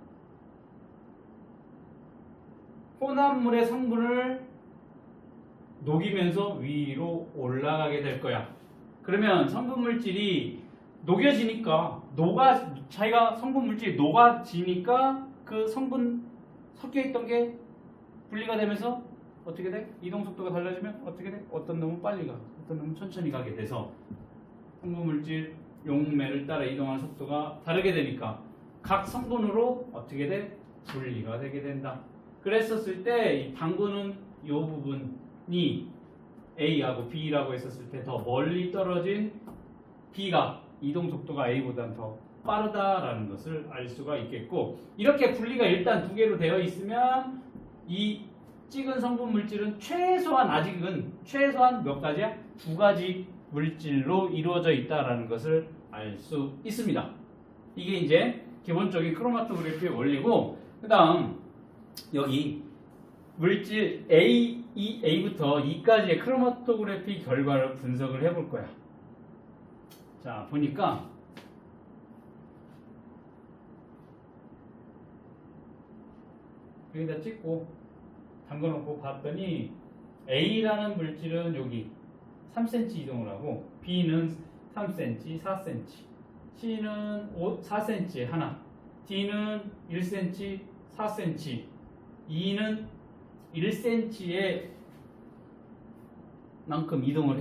혼합물의 성분을 녹이면서 위로 올라가게 될 거야. 그러면 성분물질이 녹여지니까 자기가 성분물질이 녹아지니까 그 성분 섞여있던 게 분리가 되면서 어떻게 돼? 이동 속도가 달라지면 어떻게 돼? 어떤 놈은 빨리 가, 어떤 놈은 천천히 가게 돼서 성분물질 용매를 따라 이동하는 속도가 다르게 되니까 각 성분으로 어떻게 돼? 분리가 되게 된다. 그랬었을 때 이 당구는 이 부분이 A하고 B라고 했었을 때 더 멀리 떨어진 B가 이동 속도가 A보다는 더 빠르다라는 것을 알 수가 있겠고, 이렇게 분리가 일단 두 개로 되어 있으면 이 찍은 성분 물질은 아직은 최소한 몇 가지야? 두 가지 물질로 이루어져 있다라는 것을 알 수 있습니다. 이게 이제 기본적인 크로마토그래피의 원리고, 그 다음 여기 물질 A부터 E까지의 크로마토그래피 결과를 분석을 해볼 거야. 자, 보니까 여기다 찍고 담궈놓고 봤더니 A라는 물질은 여기 3cm 이동을 하고, B는 3cm, 4cm, C는 4cm에 하나, D는 1cm, 4cm, E는 1cm에 만큼 이동을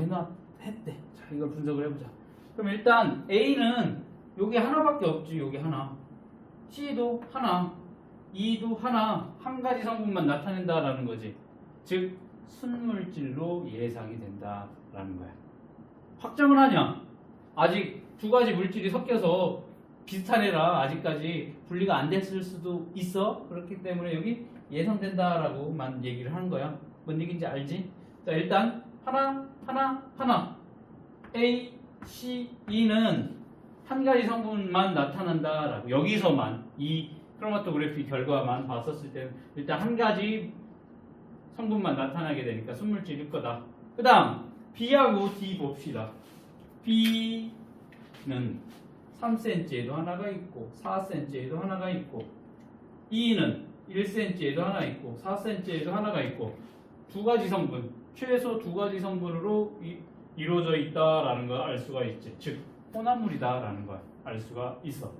했대. 자, 이걸 분석을 해보자. 그럼 일단 A는 여기 하나밖에 없지. 여기 하나. C도 하나. E도 하나. 한 가지 성분만 나타낸다라는 거지. 즉 순물질로 예상이 된다라는 거야. 확정을 하냐? 아직 두 가지 물질이 섞여서 비슷한 애라 아직까지 분리가 안 됐을 수도 있어. 그렇기 때문에 여기 예상된다라고만 얘기를 하는 거야. 뭔 얘기인지 알지? 자, 일단 하나 A, C, E는 한 가지 성분만 나타난다라고, 여기서만 이 크로마토그래피 결과만 봤었을 때는 일단 한 가지 성분만 나타나게 되니까 순물질일 거다. 그 다음 B하고 D 봅시다. B는 3cm에도 하나가 있고 4cm에도 하나가 있고, E는 1cm에도 하나 있고 4cm에도 하나가 있고, 두 가지 성분, 최소 두 가지 성분으로 이루어져 있다라는 걸 알 수가 있지. 즉 혼합물이다라는 걸 알 수가 있어.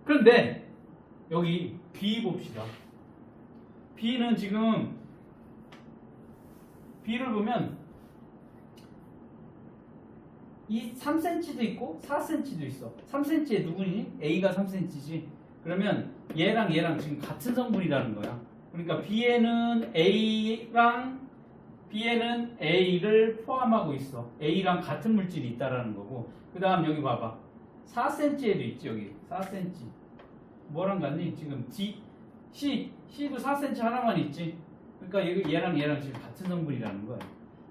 그런데 여기 B 봅시다. B는 지금 B를 보면 이 3cm도 있고 4cm도 있어. 3cm에 누구니? A가 3cm지. 그러면 얘랑 지금 같은 성분이라는 거야. 그러니까 B에는 A를 포함하고 있어. A랑 같은 물질이 있다라는 거고. 그 다음 여기 봐봐. 4cm에도 있지. 여기 4cm. 뭐랑 같니? 지금 C도 4cm 하나만 있지. 그러니까 얘랑 지금 같은 성분이라는 거야.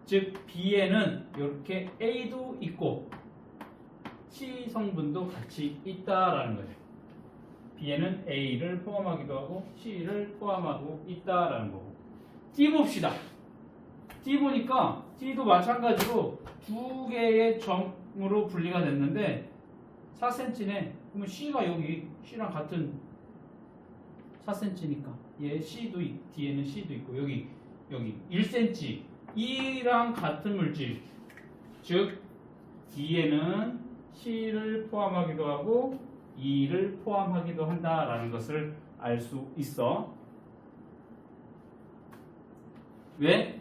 즉 B에는 이렇게 A도 있고 C 성분도 같이 있다라는 거죠. B에는 A를 포함하기도 하고 C를 포함하고 있다라는 거고. D 봅시다. D 보니까 D도 마찬가지로 두 개의 점으로 분리가 됐는데 4cm네. 그러면 C가 여기 C랑 같은 4cm니까 얘 C도 D에는 C도 있고 여기 1cm E랑 같은 물질, 즉 D에는 C를 포함하기도 하고 E를 포함하기도 한다라는 것을 알 수 있어. 왜?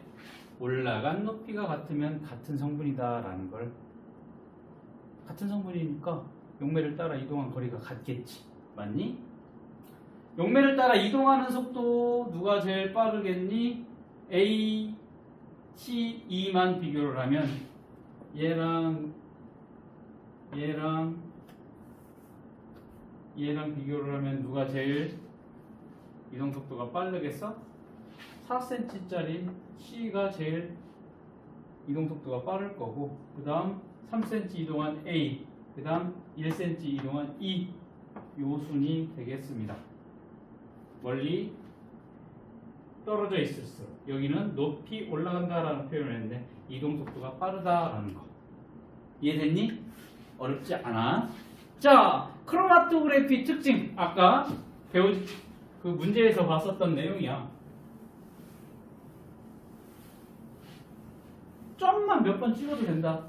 올라간 높이가 같으면 같은 성분이다라는 걸, 같은 성분이니까 용매를 따라 이동한 거리가 같겠지. 맞니? 용매를 따라 이동하는 속도 누가 제일 빠르겠니? A, C, E만 비교를 하면 얘랑 비교를 하면 누가 제일 이동 속도가 빠르겠어? 4cm짜리 C가 제일 이동 속도가 빠를 거고, 그 다음 3cm 이동한 A, 그 다음 1cm 이동한 E, 요 순이 되겠습니다. 멀리 떨어져 있을수록, 여기는 높이 올라간다라는 표현을 했는데 이동 속도가 빠르다라는 거. 이해됐니? 어렵지 않아. 자, 크로마토그래피 특징, 아까 배운 그 문제에서 봤었던 내용이야. 점만 몇 번 찍어도 된다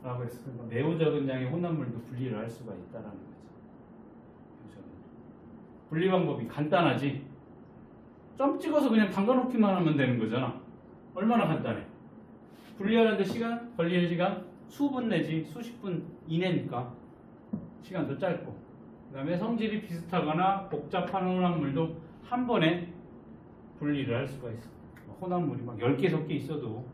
라고 했어. 그러니까 매우 적은 양의 혼합물도 분리를 할 수가 있다라는 거죠. 분리 방법이 간단하지. 점 찍어서 그냥 담가놓기만 하면 되는 거잖아. 얼마나 간단해. 분리하는데 걸리는 시간 수분 내지 수십 분 이내니까 시간도 짧고. 그 다음에 성질이 비슷하거나 복잡한 혼합물도 한 번에 분리를 할 수가 있어. 혼합물이 막 10개 섞여 있어도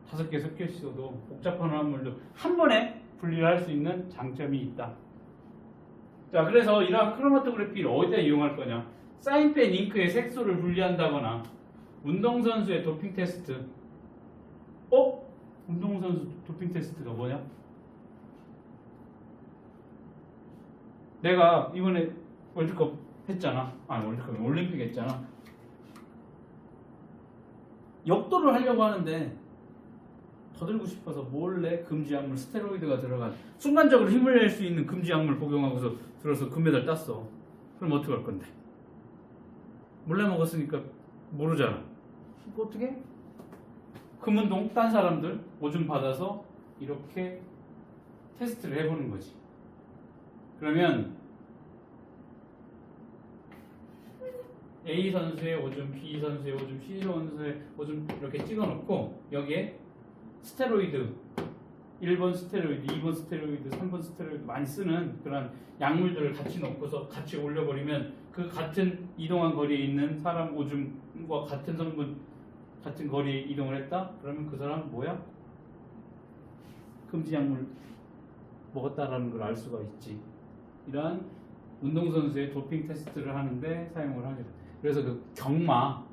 5개 섞여 있어도 복잡한 혼합물도 한 번에 분리를 할 수 있는 장점이 있다. 자, 그래서 이러한 크로마토그래피를 어디다 이용할 거냐? 사인펜 잉크의 색소를 분리한다거나 운동선수의 도핑 테스트. 운동선수 도핑 테스트가 뭐냐? 내가 이번에 월드컵 했잖아. 월드컵 올림픽 했잖아. 역도를 하려고 하는데 더 들고 싶어서 몰래 금지 약물 스테로이드가 들어간 순간적으로 힘을 낼 수 있는 금지 약물 복용하고서 들어서 금메달 땄어. 그럼 어떻게 할 건데? 몰래 먹었으니까 모르잖아. 이거 어떻게? 금운동 딴 사람들 오줌 받아서 이렇게 테스트를 해보는 거지. 그러면 A 선수의 오줌, B 선수의 오줌, C 선수의 오줌 이렇게 찍어놓고 여기에 스테로이드 1번 스테로이드, 2번 스테로이드, 3번 스테로이드 많이 쓰는 그런 약물들을 같이 넣고서 같이 올려버리면 그 같은 이동한 거리에 있는 사람 오줌과 같은 성분, 같은 거리에 이동을 했다? 그러면 그 사람 뭐야? 금지 약물 먹었다라는 걸 알 수가 있지. 이러한 운동선수의 도핑 테스트를 하는데 사용을 하게 돼. 그래서 그 경마가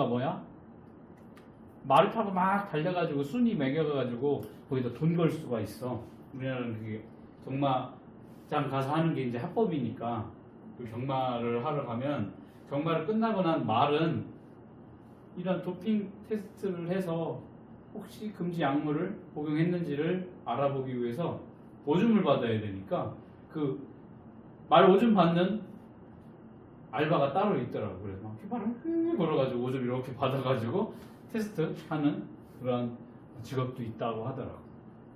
뭐야? 말을 타고 막 달려가지고 순위 매겨가지고 거기다 돈 걸 수가 있어. 우리나라는 그게 경마장 가서 하는 게 이제 합법이니까 그 경마를 하러 가면 경마를 끝나고 난 말은 이런 도핑 테스트를 해서 혹시 금지 약물을 복용했는지를 알아보기 위해서 오줌을 받아야 되니까 그 말 오줌 받는 알바가 따로 있더라고. 그래서 막 휘발을 걸어가지고 오줌 이렇게 받아가지고 테스트하는 그런 직업도 있다고 하더라고.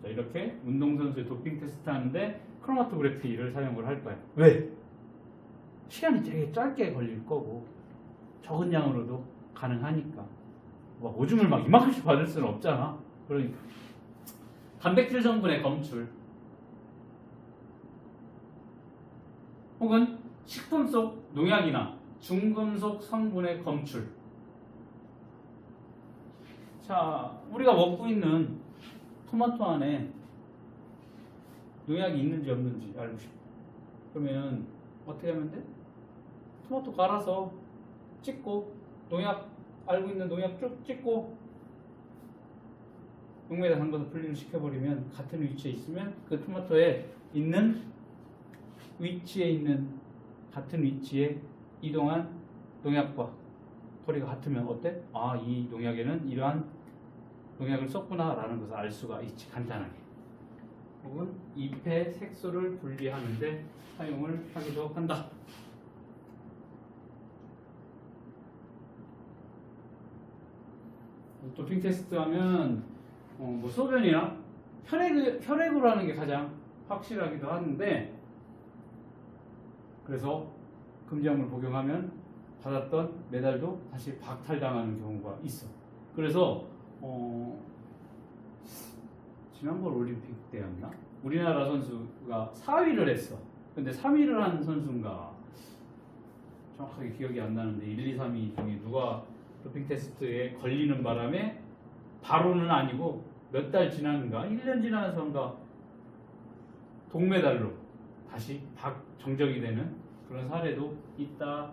자, 이렇게 운동선수의 도핑 테스트 하는데 크로마토그래피를 사용을 할 거야. 왜? 시간이 되게 짧게 걸릴 거고 적은 양으로도 가능하니까. 막 오줌을 막 이만큼씩 받을 수는 없잖아. 그러니까 단백질 성분의 검출 혹은 식품 속 농약이나 중금속 성분의 검출. 자, 우리가 먹고 있는 토마토 안에 농약이 있는지 없는지 알고 싶어. 그러면 어떻게 하면 돼? 토마토 갈아서 찍고 농약 알고 있는 농약 쭉 찍고 용매에다 담가서 분리를 시켜버리면 같은 위치에 있으면 그 토마토에 있는 위치에 있는 같은 위치에 이동한 농약과 거리가 같으면 어때? 아, 이 농약에는 이러한 농약을 썼구나 라는 것을 알 수가 있지. 간단하게. 혹은 잎의 색소를 분리하는데 사용을 하기도 한다. 도핑 테스트 하면 뭐 소변이나 혈액으로 하는 게 가장 확실하기도 하는데, 그래서 금지약물 복용하면 받았던 메달도 다시 박탈당하는 경우가 있어. 그래서 지난번 올림픽 때였나? 우리나라 선수가 4위를 했어. 근데 3위를 한 선수인가 정확하게 기억이 안 나는데 1, 2, 3위 중에 누가 도핑 테스트에 걸리는 바람에 바로는 아니고 몇 달 지났는가 1년 지나서인가 동메달로 다시 정적이 되는 그런 사례도 있다.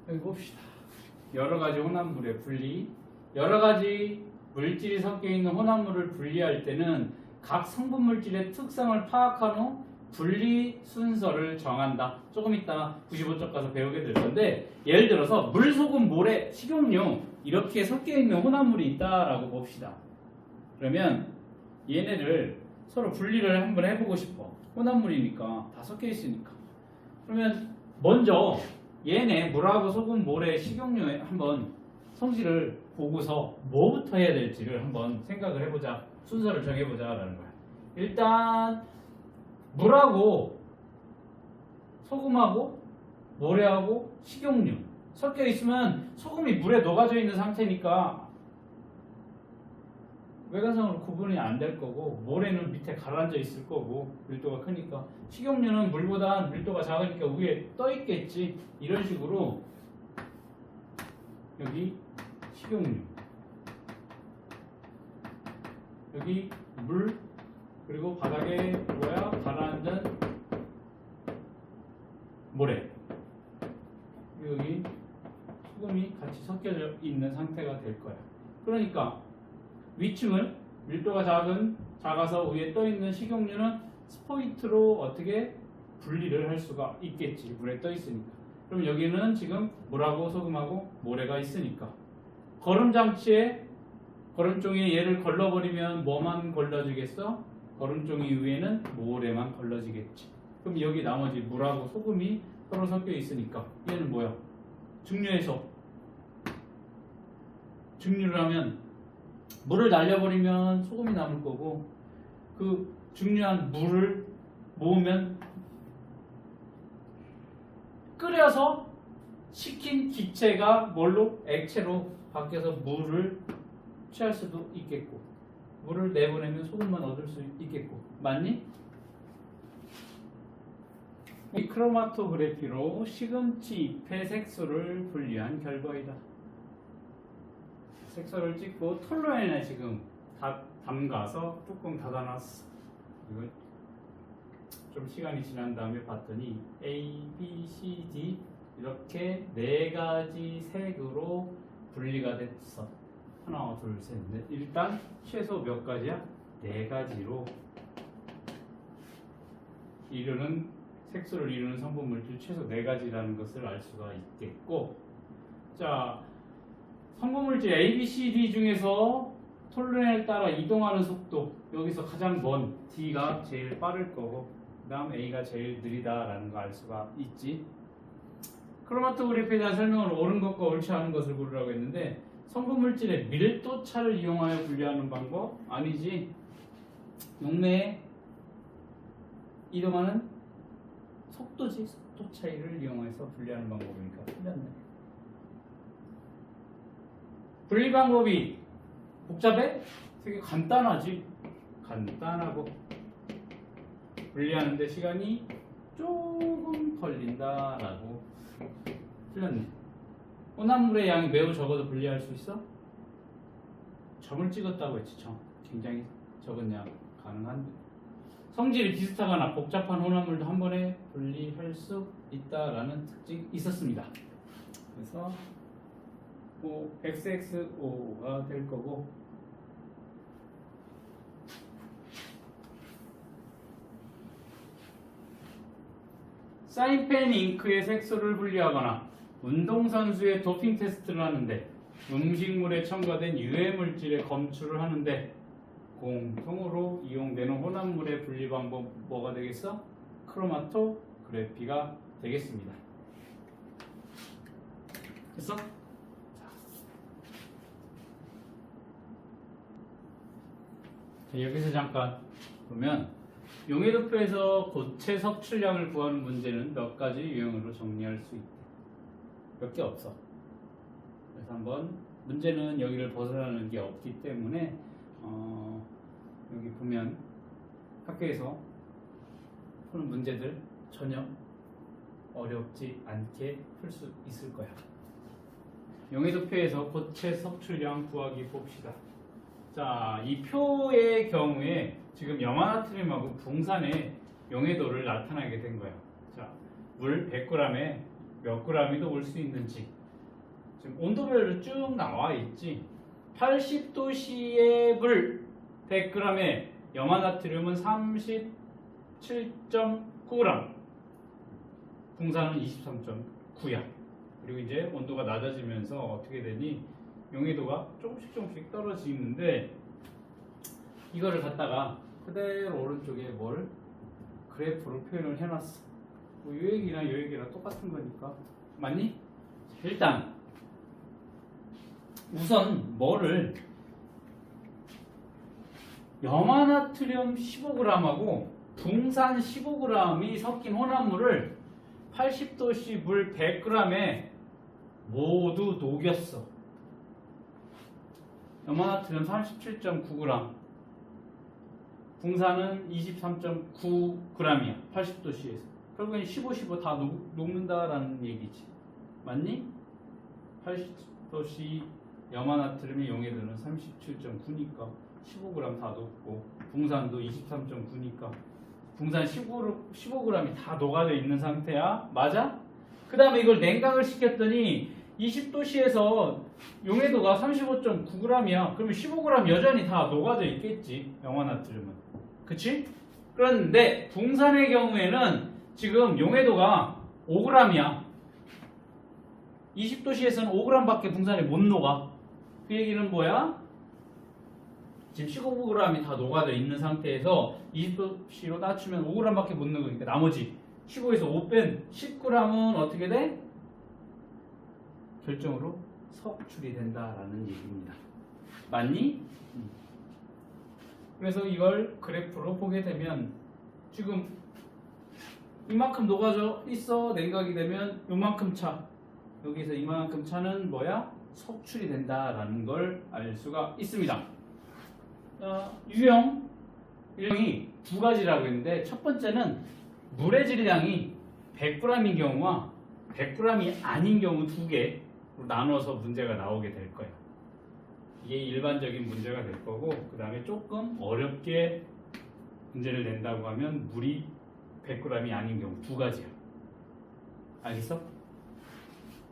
여기 봅시다. 여러 가지 혼합물의 분리, 여러 가지 물질이 섞여 있는 혼합물을 분리할 때는 각 성분 물질의 특성을 파악한 후 분리 순서를 정한다. 조금 이따 95쪽 가서 배우게 될 건데, 예를 들어서 물, 소금, 모래, 식용유 이렇게 섞여 있는 혼합물이 있다라고 봅시다. 그러면 얘네를 서로 분리를 한번 해보고 싶어. 혼합물이니까 다 섞여 있으니까. 그러면 먼저 얘네 물하고 소금, 모래, 식용유에 한번 성질을 보고서 뭐부터 해야 될지를 한번 생각을 해보자. 순서를 정해보자 라는 거야. 일단 물하고 소금하고 모래하고 식용유 섞여 있으면 소금이 물에 녹아져 있는 상태니까 외관상으로 구분이 안 될 거고 모래는 밑에 가라앉아 있을 거고 밀도가 크니까 식용유는 물보다 밀도가 작으니까 위에 떠 있겠지. 이런 식으로 여기 식용유, 여기 물, 그리고 바닥에 뭐야 가라앉은 모래, 그리고 여기 소금이 같이 섞여져 있는 상태가 될 거야. 그러니까 위층은 밀도가 작아서 위에 떠 있는 식용유는 스포이트로 어떻게 분리를 할 수가 있겠지. 물에 떠 있으니까. 그럼 여기는 지금 물하고 소금하고 모래가 있으니까 거름종이에 얘를 걸러버리면 뭐만 걸러지겠어? 거름종이 위에는 모래만 걸러지겠지. 그럼 여기 나머지 물하고 소금이 서로 섞여 있으니까 얘는 뭐야? 증류해서 증류를 하면 물을 날려버리면 소금이 남을 거고 그 증류한 물을 모으면 끓여서 식힌 기체가 뭘로? 액체로 바뀌어서 물을 취할 수도 있겠고 물을 내보내면 소금만 얻을 수 있겠고 맞니? 이 크로마토그래피로 시금치 잎의 색소를 분리한 결과이다. 색소를 찍고 톨루엔에 지금 담가서 뚜껑 닫아놨어. 이거 좀 시간이 지난 다음에 봤더니 A, B, C, D 이렇게 4가지 색으로 분리가 됐어. 하나, 둘, 셋, 넷. 일단 최소 몇 가지야? 4가지로 색소를 이루는 성분 물질 최소 4가지라는 것을 알 수가 있겠고, 자, 성분 물질 A, B, C, D 중에서 톨루엔에 따라 이동하는 속도, 여기서 가장 먼 D가 제일 빠를 거고 그 다음 A가 제일 느리다라는 거 알 수가 있지. 크로마토그래피에 대한 설명을 옳은 것과 옳지 않은 것을 고르라고 했는데 성분 물질의 밀도차를 이용하여 분리하는 방법? 아니지. 용매에 이동하는 속도지. 속도 차이를 이용해서 분리하는 방법이니까 틀렸네. 분리 방법이 복잡해? 되게 간단하지. 간단하고 분리하는데 시간이 조금 걸린다라고 틀렸네. 혼합물의 양이 매우 적어도 분리할 수 있어? 점을 찍었다고 했지. 점. 굉장히 적은 양 가능한데 성질이 비슷하거나 복잡한 혼합물도 한 번에 분리할 수 있다라는 특징이 있었습니다. 그래서 XXO가 될 거고 사인펜 잉크의 색소를 분리하거나 운동선수의 도핑 테스트를 하는데 음식물에 첨가된 유해물질의 검출을 하는데 공통으로 이용되는 혼합물의 분리 방법 뭐가 되겠어? 크로마토그래피가 되겠습니다. 됐어? 자, 여기서 잠깐 보면 용해도표에서 고체 섭취량을 구하는 문제는 몇 가지 유형으로 정리할 수 있다. 몇 개 없어. 그래서 한번 문제는 여기를 벗어나는 게 없기 때문에 여기 보면 학교에서 푸는 문제들 전혀 어렵지 않게 풀 수 있을 거야. 용해도표에서 고체 섭취량 구하기 봅시다. 자, 이 표의 경우에 지금 염화나트륨하고 붕산의 용해도를 나타나게 된 거예요. 자, 물 100g에 몇 g이도 올 수 있는지 지금 온도별로 쭉 나와 있지. 80도씨의 물 100g에 염화나트륨은 37.9g, 붕산은 23.9야. 그리고 이제 온도가 낮아지면서 어떻게 되니 용해도가 조금씩 떨어지는데 이거를 갖다가 그대로 오른쪽에 뭘 그래프로 표현을 해놨어. 뭐 요 얘기랑 요 얘기랑 똑같은 거니까 맞니? 일단 우선 뭐를 염화나트륨 15g하고 붕산 15g이 섞인 혼합물을 80도씨 물 100g에 모두 녹였어. 염화나트륨 37.9g, 붕산은 23.9g이야. 80도씨에서. 결국엔 15, 15 다 녹는다라는 얘기지. 맞니? 80도씨 염화나트륨의 용해도는 37.9니까 15g 다 녹고, 붕산도 23.9니까 붕산 15g이 다 녹아져 있는 상태야. 맞아? 그 다음에 이걸 냉각을 시켰더니 20도씨에서 용해도가 35.9g이야. 그러면 15g 여전히 다 녹아져 있겠지. 염화나트륨은. 그치? 그런데 붕산의 경우에는 지금 용해도가 5g이야. 20도씨에서는 5g밖에 붕산이 못 녹아. 그 얘기는 뭐야? 지금 15g이 다 녹아져 있는 상태에서 20도씨로 낮추면 5g밖에 못 녹으니까 나머지 15에서 5 뺀 10g은 어떻게 돼? 결정으로 석출이 된다라는 얘기입니다. 맞니? 그래서 이걸 그래프로 보게 되면 지금 이만큼 녹아져 있어. 냉각이 되면 요만큼 차. 여기서 이만큼 차는 뭐야? 석출이 된다라는 걸 알 수가 있습니다. 유형이 두 가지라고 했는데, 첫 번째는 물의 질량이 100g인 경우와 100g이 아닌 경우 두 개로 나눠서 문제가 나오게 될 거예요. 이게 일반적인 문제가 될 거고, 그 다음에 조금 어렵게 문제를 낸다고 하면 물이 100g이 아닌 경우 두 가지야. 알겠어?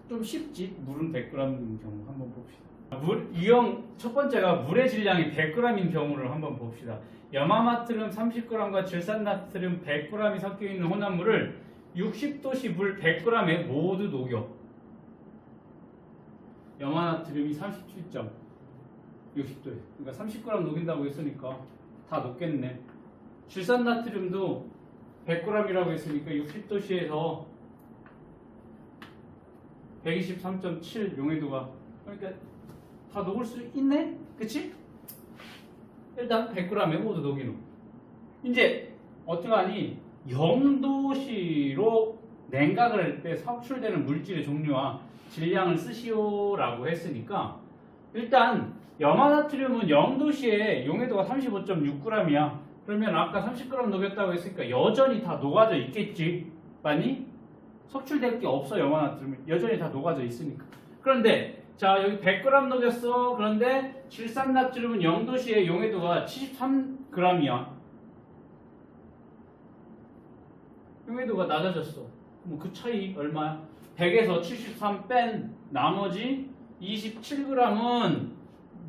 좀 쉽지? 물은 100g인 경우 한번 봅시다. 유형 첫 번째가 물의 질량이 100g인 경우를 한번 봅시다. 염화나트륨 30g과 질산나트륨 100g이 섞여 있는 혼합물을 60도씨 물 100g에 모두 녹여. 염화나트륨이 37점 60도에. 그러니까 30g 녹인다고 했으니까 다 녹겠네. 질산나트륨도 100g이라고 했으니까 60도씨에서 123.7 용해도가, 그러니까 다 녹을 수 있네? 그치? 일단 100g에 모두 녹이노. 이제 어떡하니? 0도씨로 냉각을 할 때 석출되는 물질의 종류와 질량을 쓰시오라고 했으니까, 일단 염화나트륨은 0도씨에 용해도가 35.6g이야. 그러면 아까 30g 녹였다고 했으니까 여전히 다 녹아져 있겠지. 맞니? 석출될 게 없어. 염화나트륨은 여전히 다 녹아져 있으니까. 그런데 자, 여기 100g 녹였어. 그런데 질산나트륨은 0도씨에 용해도가 73g이야. 용해도가 낮아졌어. 그럼 그 차이 얼마야? 100에서 73 뺀 나머지 27g은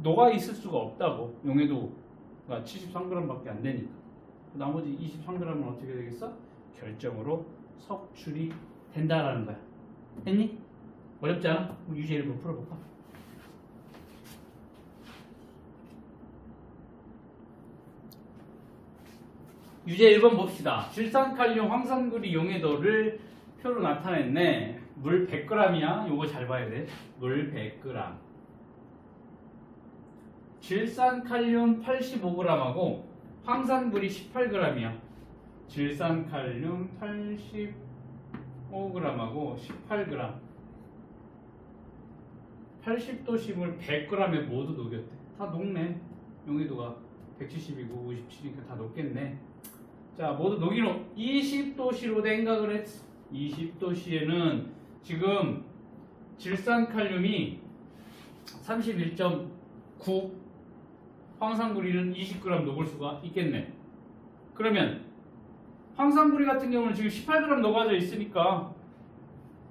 녹아 있을 수가 없다고. 용해도가 73g밖에 안 되니까. 나머지 23g은 어떻게 되겠어? 결정으로 석출이 된다라는 거야. 했니? 어렵지 않아? 유제 1번 풀어볼까? 유제 1번 봅시다. 질산칼륨 황산구리 용해도를 표로 나타냈네. 물 100g이야. 요거 잘 봐야 돼. 물 100g. 질산칼륨 85g하고 황산구리 18g이야. 질산칼륨 85g하고 18g. 80도씨 물 100g에 모두 녹였대. 다 녹네. 용해도가 170이고 57이니까 다 녹겠네. 자, 모두 녹이로 20도씨로 냉각을 했어. 20도씨에는 지금 질산칼륨이 31.9, 황산구리는 20g 녹을 수가 있겠네. 그러면 황산구리 같은 경우는 지금 18g 녹아져 있으니까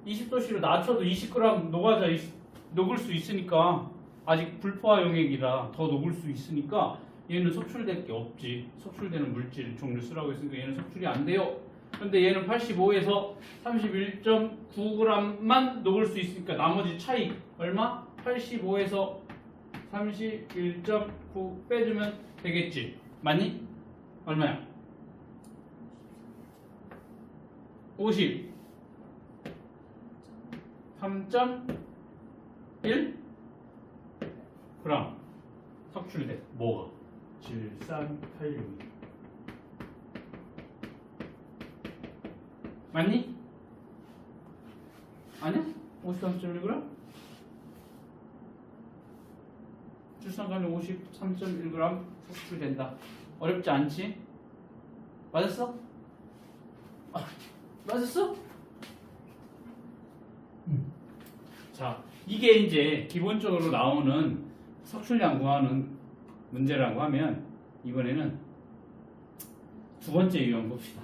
20도씨로 낮춰도 20g 녹을 수 있으니까, 아직 불포화 용액이라 더 녹을 수 있으니까 얘는 속출될 게 없지. 속출되는 물질 종류 쓰라고 했으니까 얘는 속출이 안 돼요. 근데 얘는 85에서 31.9g만 녹을 수 있으니까 나머지 차이 얼마? 85에서 31.9 빼주면 되겠지. 맞니? 얼마야? 50. 3.1 그럼 석출돼. 뭐가? 질산칼륨이. 맞니? 아니야? 53.1g? 질산간염 53.1g 속출된다. 어렵지 않지? 맞았어? 맞았어? 자, 이게 이제 기본적으로 나오는 석출량 구하는 문제라고 하면 이번에는 두 번째 유형 봅시다.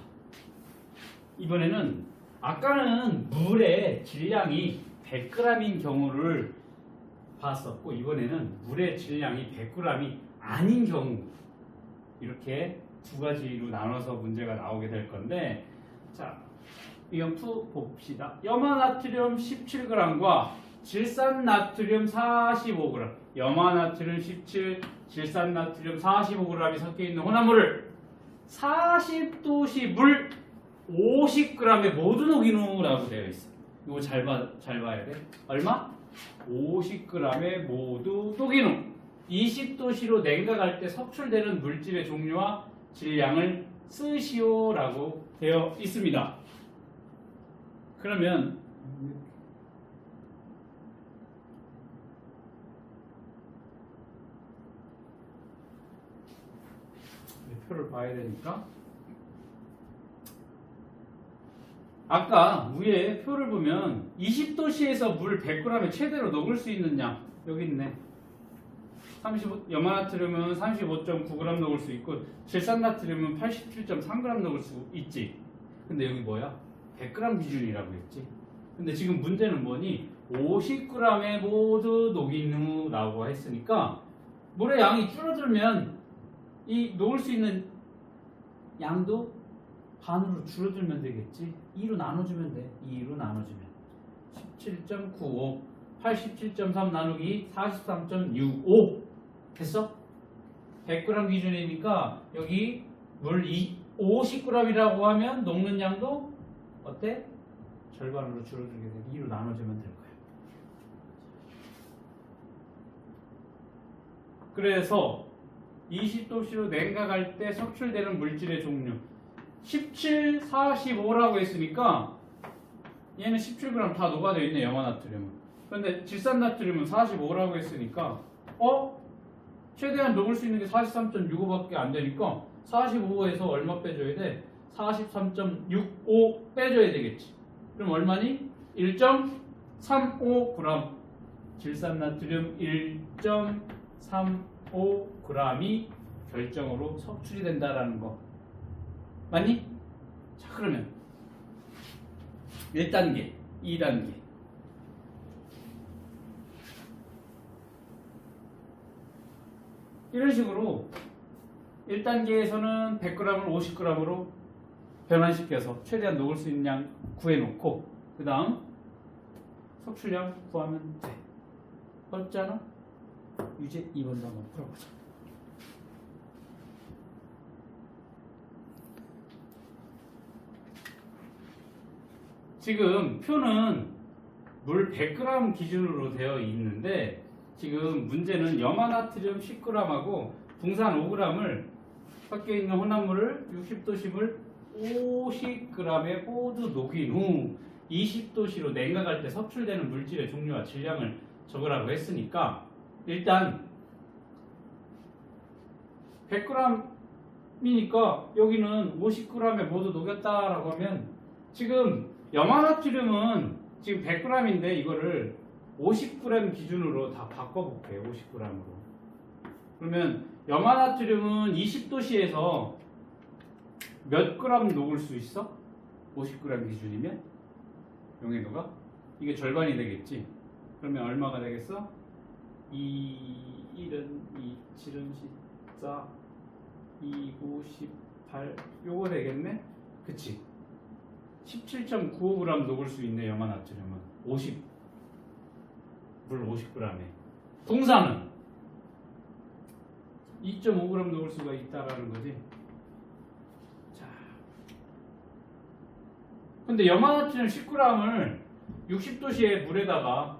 이번에는 아까는 물의 질량이 100g인 경우를 봤었고 이번에는 물의 질량이 100g이 아닌 경우 이렇게 두 가지로 나눠서 문제가 나오게 될 건데 자, 유형 2 봅시다. 염화나트륨 17g과 질산나트륨 45g 염화나트륨 17, 질산나트륨 45g이 섞여있는 혼합물을 40도씨 물 50g에 모두 녹인 후라고 되어 있어. 이거 잘 봐야 돼. 얼마? 50g에 모두 녹인 후 20도씨로 냉각할 때 석출되는 물질의 종류와 질량을 쓰시오라고 되어 있습니다. 그러면 표를 봐야 되니까 아까 위에 표를 보면 20도씨에서 물 100g에 최대로 녹을 수 있는 양 여기 있네. 염화나트륨은 35.9g 녹을 수 있고 질산나트륨은 87.3g 녹을 수 있지. 근데 여기 뭐야? 100g 기준이라고 했지. 근데 지금 문제는 뭐니? 50g에 모두 녹인 후라고 했으니까 물의 양이 줄어들면 이 녹을 수 있는 양도 반으로 줄어들면 되겠지. 2로 나눠주면 돼. 2로 나눠주면 17.95 87.3 나누기 43.65 됐어? 100g 기준이니까 여기 물 50g이라고 하면 녹는 양도 어때? 절반으로 줄어들게 돼. 2로 나눠주면 될 거야. 그래서 20도씨로 냉각할 때 석출되는 물질의 종류 17, 45라고 했으니까 얘는 17g 다 녹아져 있네. 염화나트륨은. 그런데 질산나트륨은 45라고 했으니까 최대한 녹을 수 있는 게 43.65밖에 안 되니까 45에서 얼마 빼줘야 돼? 43.65 빼줘야 되겠지. 그럼 얼마니? 1.35g 질산나트륨 1.35g이 결정으로 석출이 된다라는 거 맞니? 자, 그러면 1단계, 2단계 이런 식으로 1단계에서는 100g을 50g으로 변환시켜서 최대한 녹을 수 있는 양 구해놓고 그 다음 석출량 구하면 돼. 어렵지 않아? 이제 2번도 한번 풀어보자. 지금 표는 물 100g 기준으로 되어 있는데 지금 문제는 염화나트륨 10g하고 붕산 5g을 섞여있는 혼합물을 60도씨물 50g에 모두 녹인 후 20도씨로 냉각할 때 석출되는 물질의 종류와 질량을 적으라고 했으니까 일단 100g이니까 여기는 50g에 모두 녹였다라고 하면 지금 염화나트륨은 지금 100g인데 이거를 50g 기준으로 다 바꿔볼게요. 50g으로. 그러면 염화나트륨은 20도씨에서 몇 g 녹을 수 있어? 50g 기준이면? 용해도가? 이게 절반이 되겠지? 그러면 얼마가 되겠어? 2, 1은 2, 7은 14, 2, 9, 18 요거 되겠네? 그치? 17.95g 녹을 수 있네. 염화나트륨은 물 50g에 붕산은 2.5g 녹을 수가 있다라는 거지. 자, 근데 염화나트륨 10g을 60도씨의 물에다가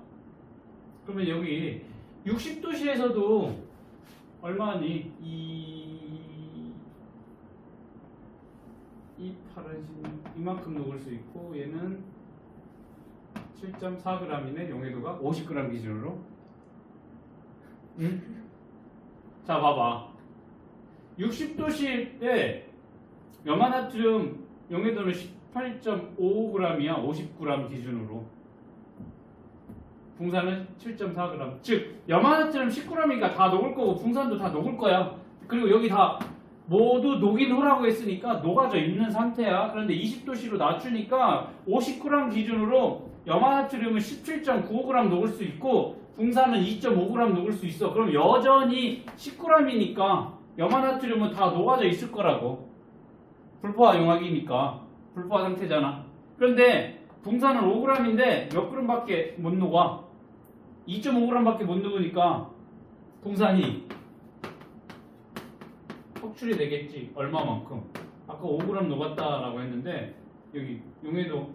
그러면 여기 60도씨에서도 얼마니? 이 파란 이만큼 녹을 수 있고 얘는 7.4g이네. 용해도가 50g 기준으로. 응? 자, 봐봐. 60도씨에 염화나트륨 용해도는 18.55g이야. 50g 기준으로. 붕산은 7.4g. 즉 염화나트륨 10g이니까 다 녹을 거고 붕산도 다 녹을 거야. 그리고 여기 다 모두 녹인 후라고 했으니까 녹아져 있는 상태야. 그런데 20도씨로 낮추니까 50g 기준으로 염화나트륨은 17.95g 녹을 수 있고 붕산은 2.5g 녹을 수 있어. 그럼 여전히 10g이니까 염화나트륨은 다 녹아져 있을 거라고. 불포화 용화기니까 불포화 상태잖아. 그런데 붕산은 5g인데 몇 g밖에 못 녹아? 2.5g밖에 못 녹으니까 붕산이 속출이 되겠지. 얼마만큼? 아까 5g 녹았다라고 했는데 여기 용해도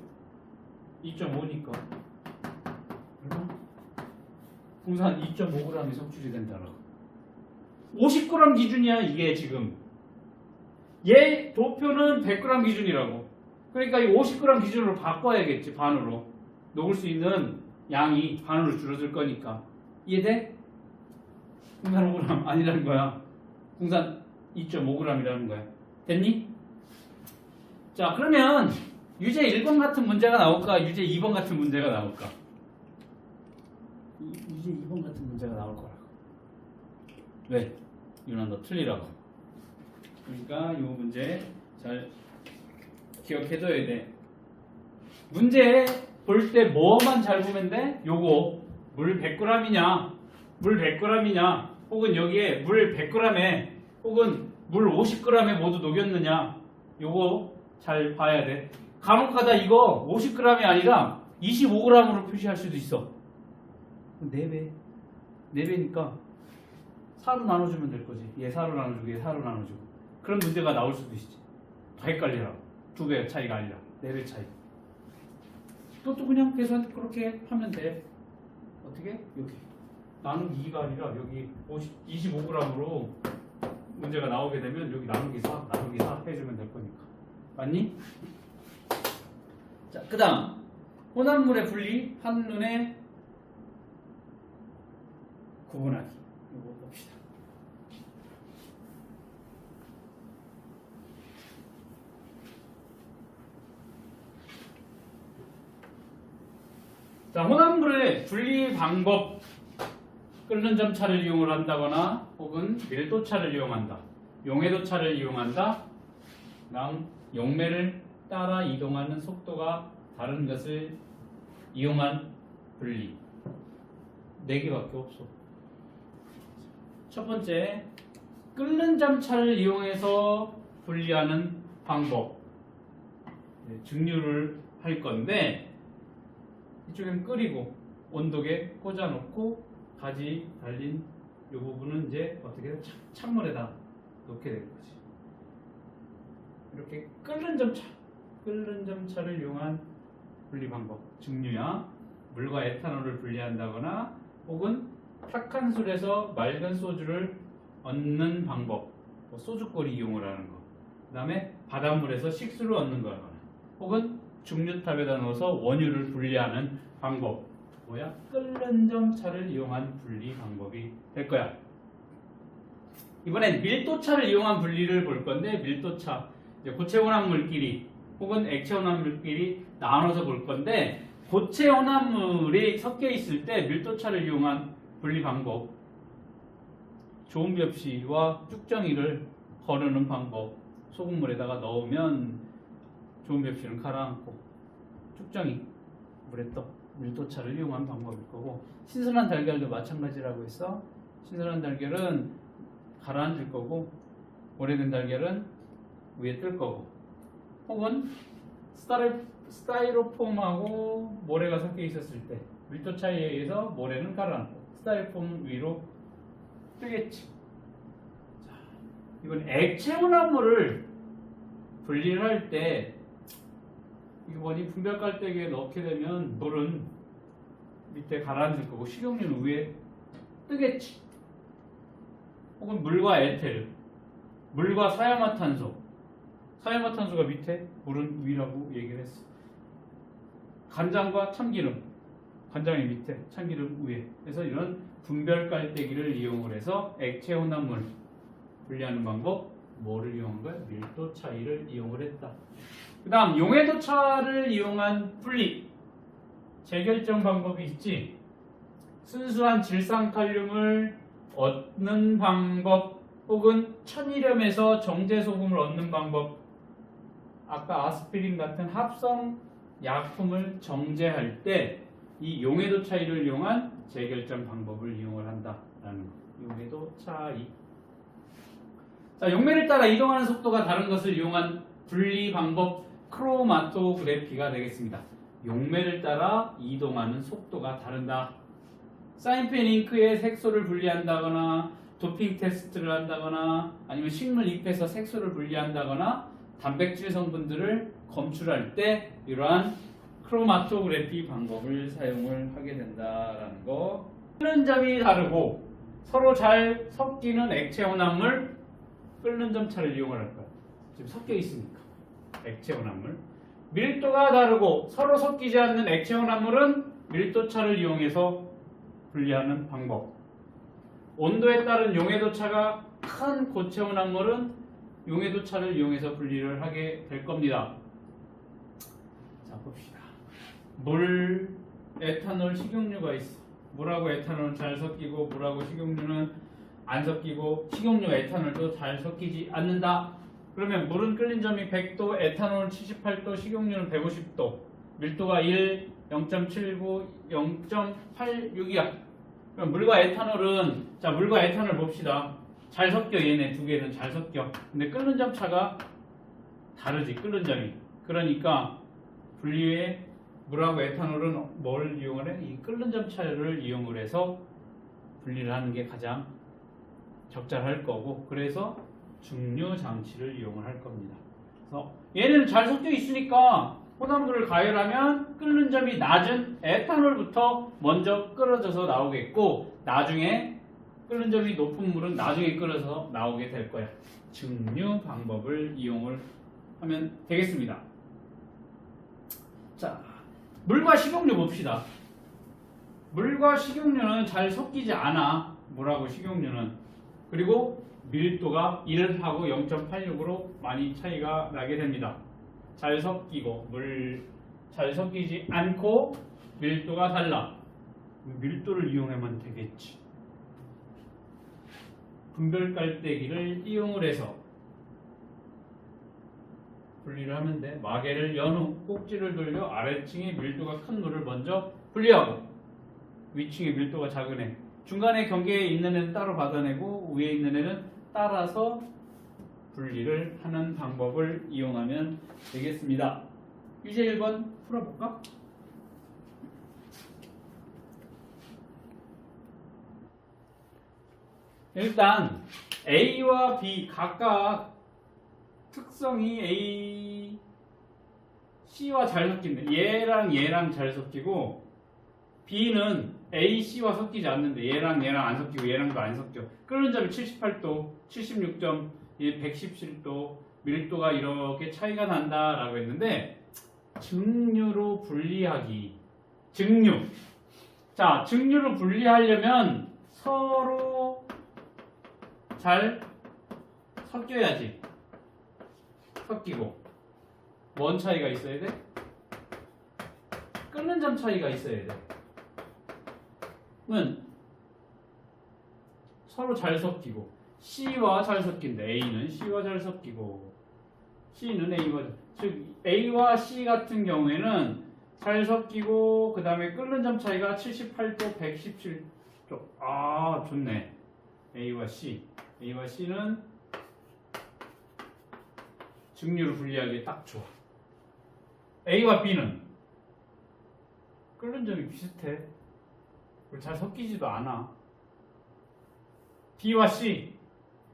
2.5니까 얼마? 붕산 2.5g이 속출이 된다라고. 50g 기준이야 이게 지금. 얘 도표는 100g 기준이라고. 그러니까 이 50g 기준으로 바꿔야겠지. 반으로. 녹을 수 있는 양이 반으로 줄어들 거니까. 이해돼? 붕산 5g 아니라는 거야. 붕산 2.5g이라는 거야. 됐니? 자, 그러면 유제 1번 같은 문제가 나올까? 유제 2번 같은 문제가 나올까? 유제 2번 같은 문제가 나올 거라고. 왜? 유나 너 틀리라고. 그러니까 이 문제 잘 기억해둬야 돼. 문제 볼 때 뭐만 잘 보면 돼? 요거 물 100g이냐 물 100g이냐 혹은 여기에 물 100g에 혹은 물 50g에 모두 녹였느냐 요거 잘 봐야 돼. 간혹가다 이거 50g이 아니라 25g으로 표시할 수도 있어. 4배 4배니까 4로 나눠주면 될 거지. 얘 4로 나눠주고 얘 4로 나눠주고 그런 문제가 나올 수도 있지. 더 헷갈리라. 2배 차이가 아니라 4배 차이. 또 그냥 계산 그렇게 하면 돼. 어떻게? 여기 나누기 2가 아니라 여기 25g으로 문제가 나오게 되면 여기 나누기 4 해주면 될 거니까. 맞니? 자, 그 다음 혼합물의 분리 한눈에 구분하기. 이거 봅시다. 자, 혼합물의 분리 방법. 끓는 점차를 이용을 한다거나 혹은 밀도차를 이용한다. 용해도차를 이용한다. 용매를 따라 이동하는 속도가 다른 것을 이용한 분리. 4개밖에 없어. 첫 번째, 끓는 점차를 이용해서 분리하는 방법. 증류를 할 건데 이쪽엔 끓이고 온도계 꽂아놓고 가지 달린 이 부분은 이제 어떻게 해? 찬물에다 넣게 될 거지. 이렇게 끓는 점차를 이용한 분리 방법. 증류야. 물과 에탄올을 분리한다거나 혹은 탁한 술에서 맑은 소주를 얻는 방법. 소주꼬리 이용을 하는 거. 그 다음에 바닷물에서 식수를 얻는 거거나 혹은 증류탑에다 넣어서 원유를 분리하는 방법. 뭐야? 끓는 점차를 이용한 분리 방법이 될 거야. 이번엔 밀도차를 이용한 분리를 볼 건데 밀도차. 고체 혼합물끼리 혹은 액체 혼합물끼리 나눠서 볼 건데 고체 혼합물이 섞여 있을 때 밀도차를 이용한 분리 방법. 좋은비없이와 쭉정이를 거르는 방법. 소금물에다가 넣으면 좋은비없이는 가라앉고 쭉정이 물에 떠. 밀도차를 이용한 방법일 거고 신선한 달걀도 마찬가지라고 했어. 신선한 달걀은 가라앉을 거고 오래된 달걀은 위에 뜰 거고 혹은 스타이로폼하고 모래가 섞여 있었을 때 밀도 차이에 의해서 모래는 가라앉고 스타이로폼 위로 뜨겠지. 자, 이번 액체 혼합물을 분리를 할 때 이거 뭐니 분별 깔때기에 넣게 되면 물은 밑에 가라앉을 거고 식용유는 위에 뜨겠지. 혹은 물과 에테르, 물과 사야마탄소. 사야마탄소가 밑에, 물은 위라고 얘기를 했어. 간장과 참기름. 간장의 밑에, 참기름 위에. 그래서 이런 분별 깔때기를 이용을 해서 액체 혼합물 분리하는 방법, 뭐를 이용한 거야? 밀도 차이를 이용을 했다. 그 다음 용해도 차를 이용한 분리 재결정 방법이 있지. 순수한 질산칼륨을 얻는 방법 혹은 천일염에서 정제소금을 얻는 방법. 아까 아스피린 같은 합성 약품을 정제할 때 이 용해도 차이를 이용한 재결정 방법을 이용을 한다라는 거. 용해도 차이. 자, 용매를 따라 이동하는 속도가 다른 것을 이용한 분리 방법 크로마토그래피가 되겠습니다. 용매를 따라 이동하는 속도가 다른다. 사인펜 잉크에 색소를 분리한다거나 도핑 테스트를 한다거나 아니면 식물 잎에서 색소를 분리한다거나 단백질 성분들을 검출할 때 이러한 크로마토그래피 방법을 사용을 하게 된다라는 거. 끓는 점이 다르고 서로 잘 섞이는 액체 혼합물 끓는 점 차를 이용을 할 거야. 지금 섞여 있으니까 액체 혼합물. 밀도가 다르고 서로 섞이지 않는 액체 혼합물은 밀도 차를 이용해서 분리하는 방법. 온도에 따른 용해도 차가 큰 고체 혼합물은 용해도 차를 이용해서 분리를 하게 될 겁니다. 자, 봅시다. 물, 에탄올, 식용유가 있어. 물하고 에탄올은 잘 섞이고 물하고 식용유는 안 섞이고 식용유, 에탄올도 잘 섞이지 않는다. 그러면 물은 끓는 점이 100도, 에탄올은 78도, 식용유는 150도. 밀도가 1, 0.79, 0.86이야. 그럼 물과 에탄올은 자, 물과 에탄올 봅시다. 잘 섞여. 얘네 두 개는 잘 섞여. 근데 끓는 점 차가 다르지. 끓는 점이. 그러니까 분리에 물하고 에탄올은 뭘 이용을 해? 이 끓는 점 차를 이용을 해서 분리를 하는 게 가장 적절할 거고, 그래서 중류 장치를 이용을 할 겁니다. 그래서 얘는 잘 섞여 있으니까 혼합물을 가열하면 끓는 점이 낮은 에탄올부터 먼저 끓어져서 나오겠고, 나중에 끓는 점이 높은 물은 나중에 끓어서 나오게 될 거야. 증류 방법을 이용을 하면 되겠습니다. 자, 물과 식용유 봅시다. 물과 식용유는 잘 섞이지 않아. 물하고 식용유는. 그리고 밀도가 1하고 0.86으로 많이 차이가 나게 됩니다. 잘 섞이고 물 잘 섞이지 않고 밀도가 달라. 밀도를 이용하면 되겠지. 분별 깔때기를 이용을 해서 분리를 하면 돼. 마개를 연 후 꼭지를 돌려 아래층에 밀도가 큰 물을 먼저 분리하고 위층에 밀도가 작은 애, 중간에 경계에 있는 애는 따로 받아내고 위에 있는 애는 따라서 분리를 하는 방법을 이용하면 되겠습니다. 유제 1번 풀어볼까? 일단 A와 B 각각 특성이 A, C와 잘 섞인다. 얘랑 잘 섞이고 B는 A, C와 섞이지 않는데 얘랑 안 섞이고 얘랑도 안 섞여. 끓는 점이 78도, 76점, 117도, 밀도가 이렇게 차이가 난다라고 했는데 증류로 분리하기. 증류. 자, 증류로 분리하려면 서로 잘 섞여야지. 섞이고. 뭔 차이가 있어야 돼? 끓는 점 차이가 있어야 돼. 는 서로 잘 섞이고 C와 잘 섞인다. A는 C와 잘 섞이고 C는 A와, 즉 A와 C 같은 경우에는 잘 섞이고 그 다음에 끓는 점 차이가 78도, 117도. 아, 좋네. A와 C는 증류를 분리하기에 딱 좋아. A와 B는 끓는 점이 비슷해. 잘 섞이지도 않아. B와 C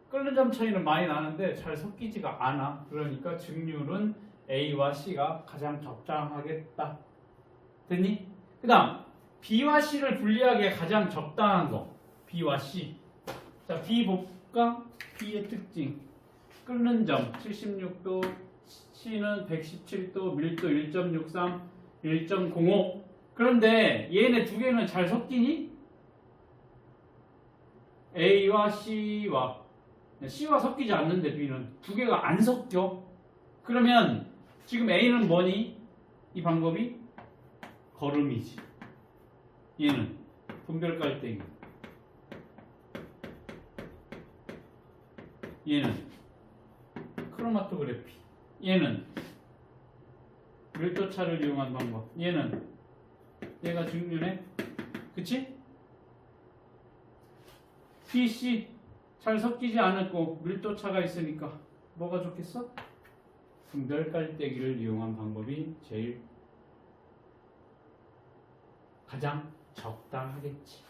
끓는 점 차이는 많이 나는데 잘 섞이지가 않아. 그러니까 증류는 A와 C가 가장 적당하겠다. 됐니? 그 다음 B와 C를 분리하기에 가장 적당한 거 B와 C. 자, B 볼까? B의 특징 끓는 점 76도, C는 117도, 밀도 1.63, 1.05. 그런데 얘네 두 개는 잘 섞이니? A와 C와 섞이지 않는데 B는 두 개가 안 섞여. 그러면 지금 A는 뭐니? 이 방법이 걸음이지. 얘는 분별 깔때기. 얘는 크로마토그래피. 얘는 밀도차를 이용한 방법. 얘가 중요해. 그치? B, C 잘 섞이지 않았고 밀도차가 있으니까 뭐가 좋겠어? 분별 깔때기를 이용한 방법이 가장 적당하겠지.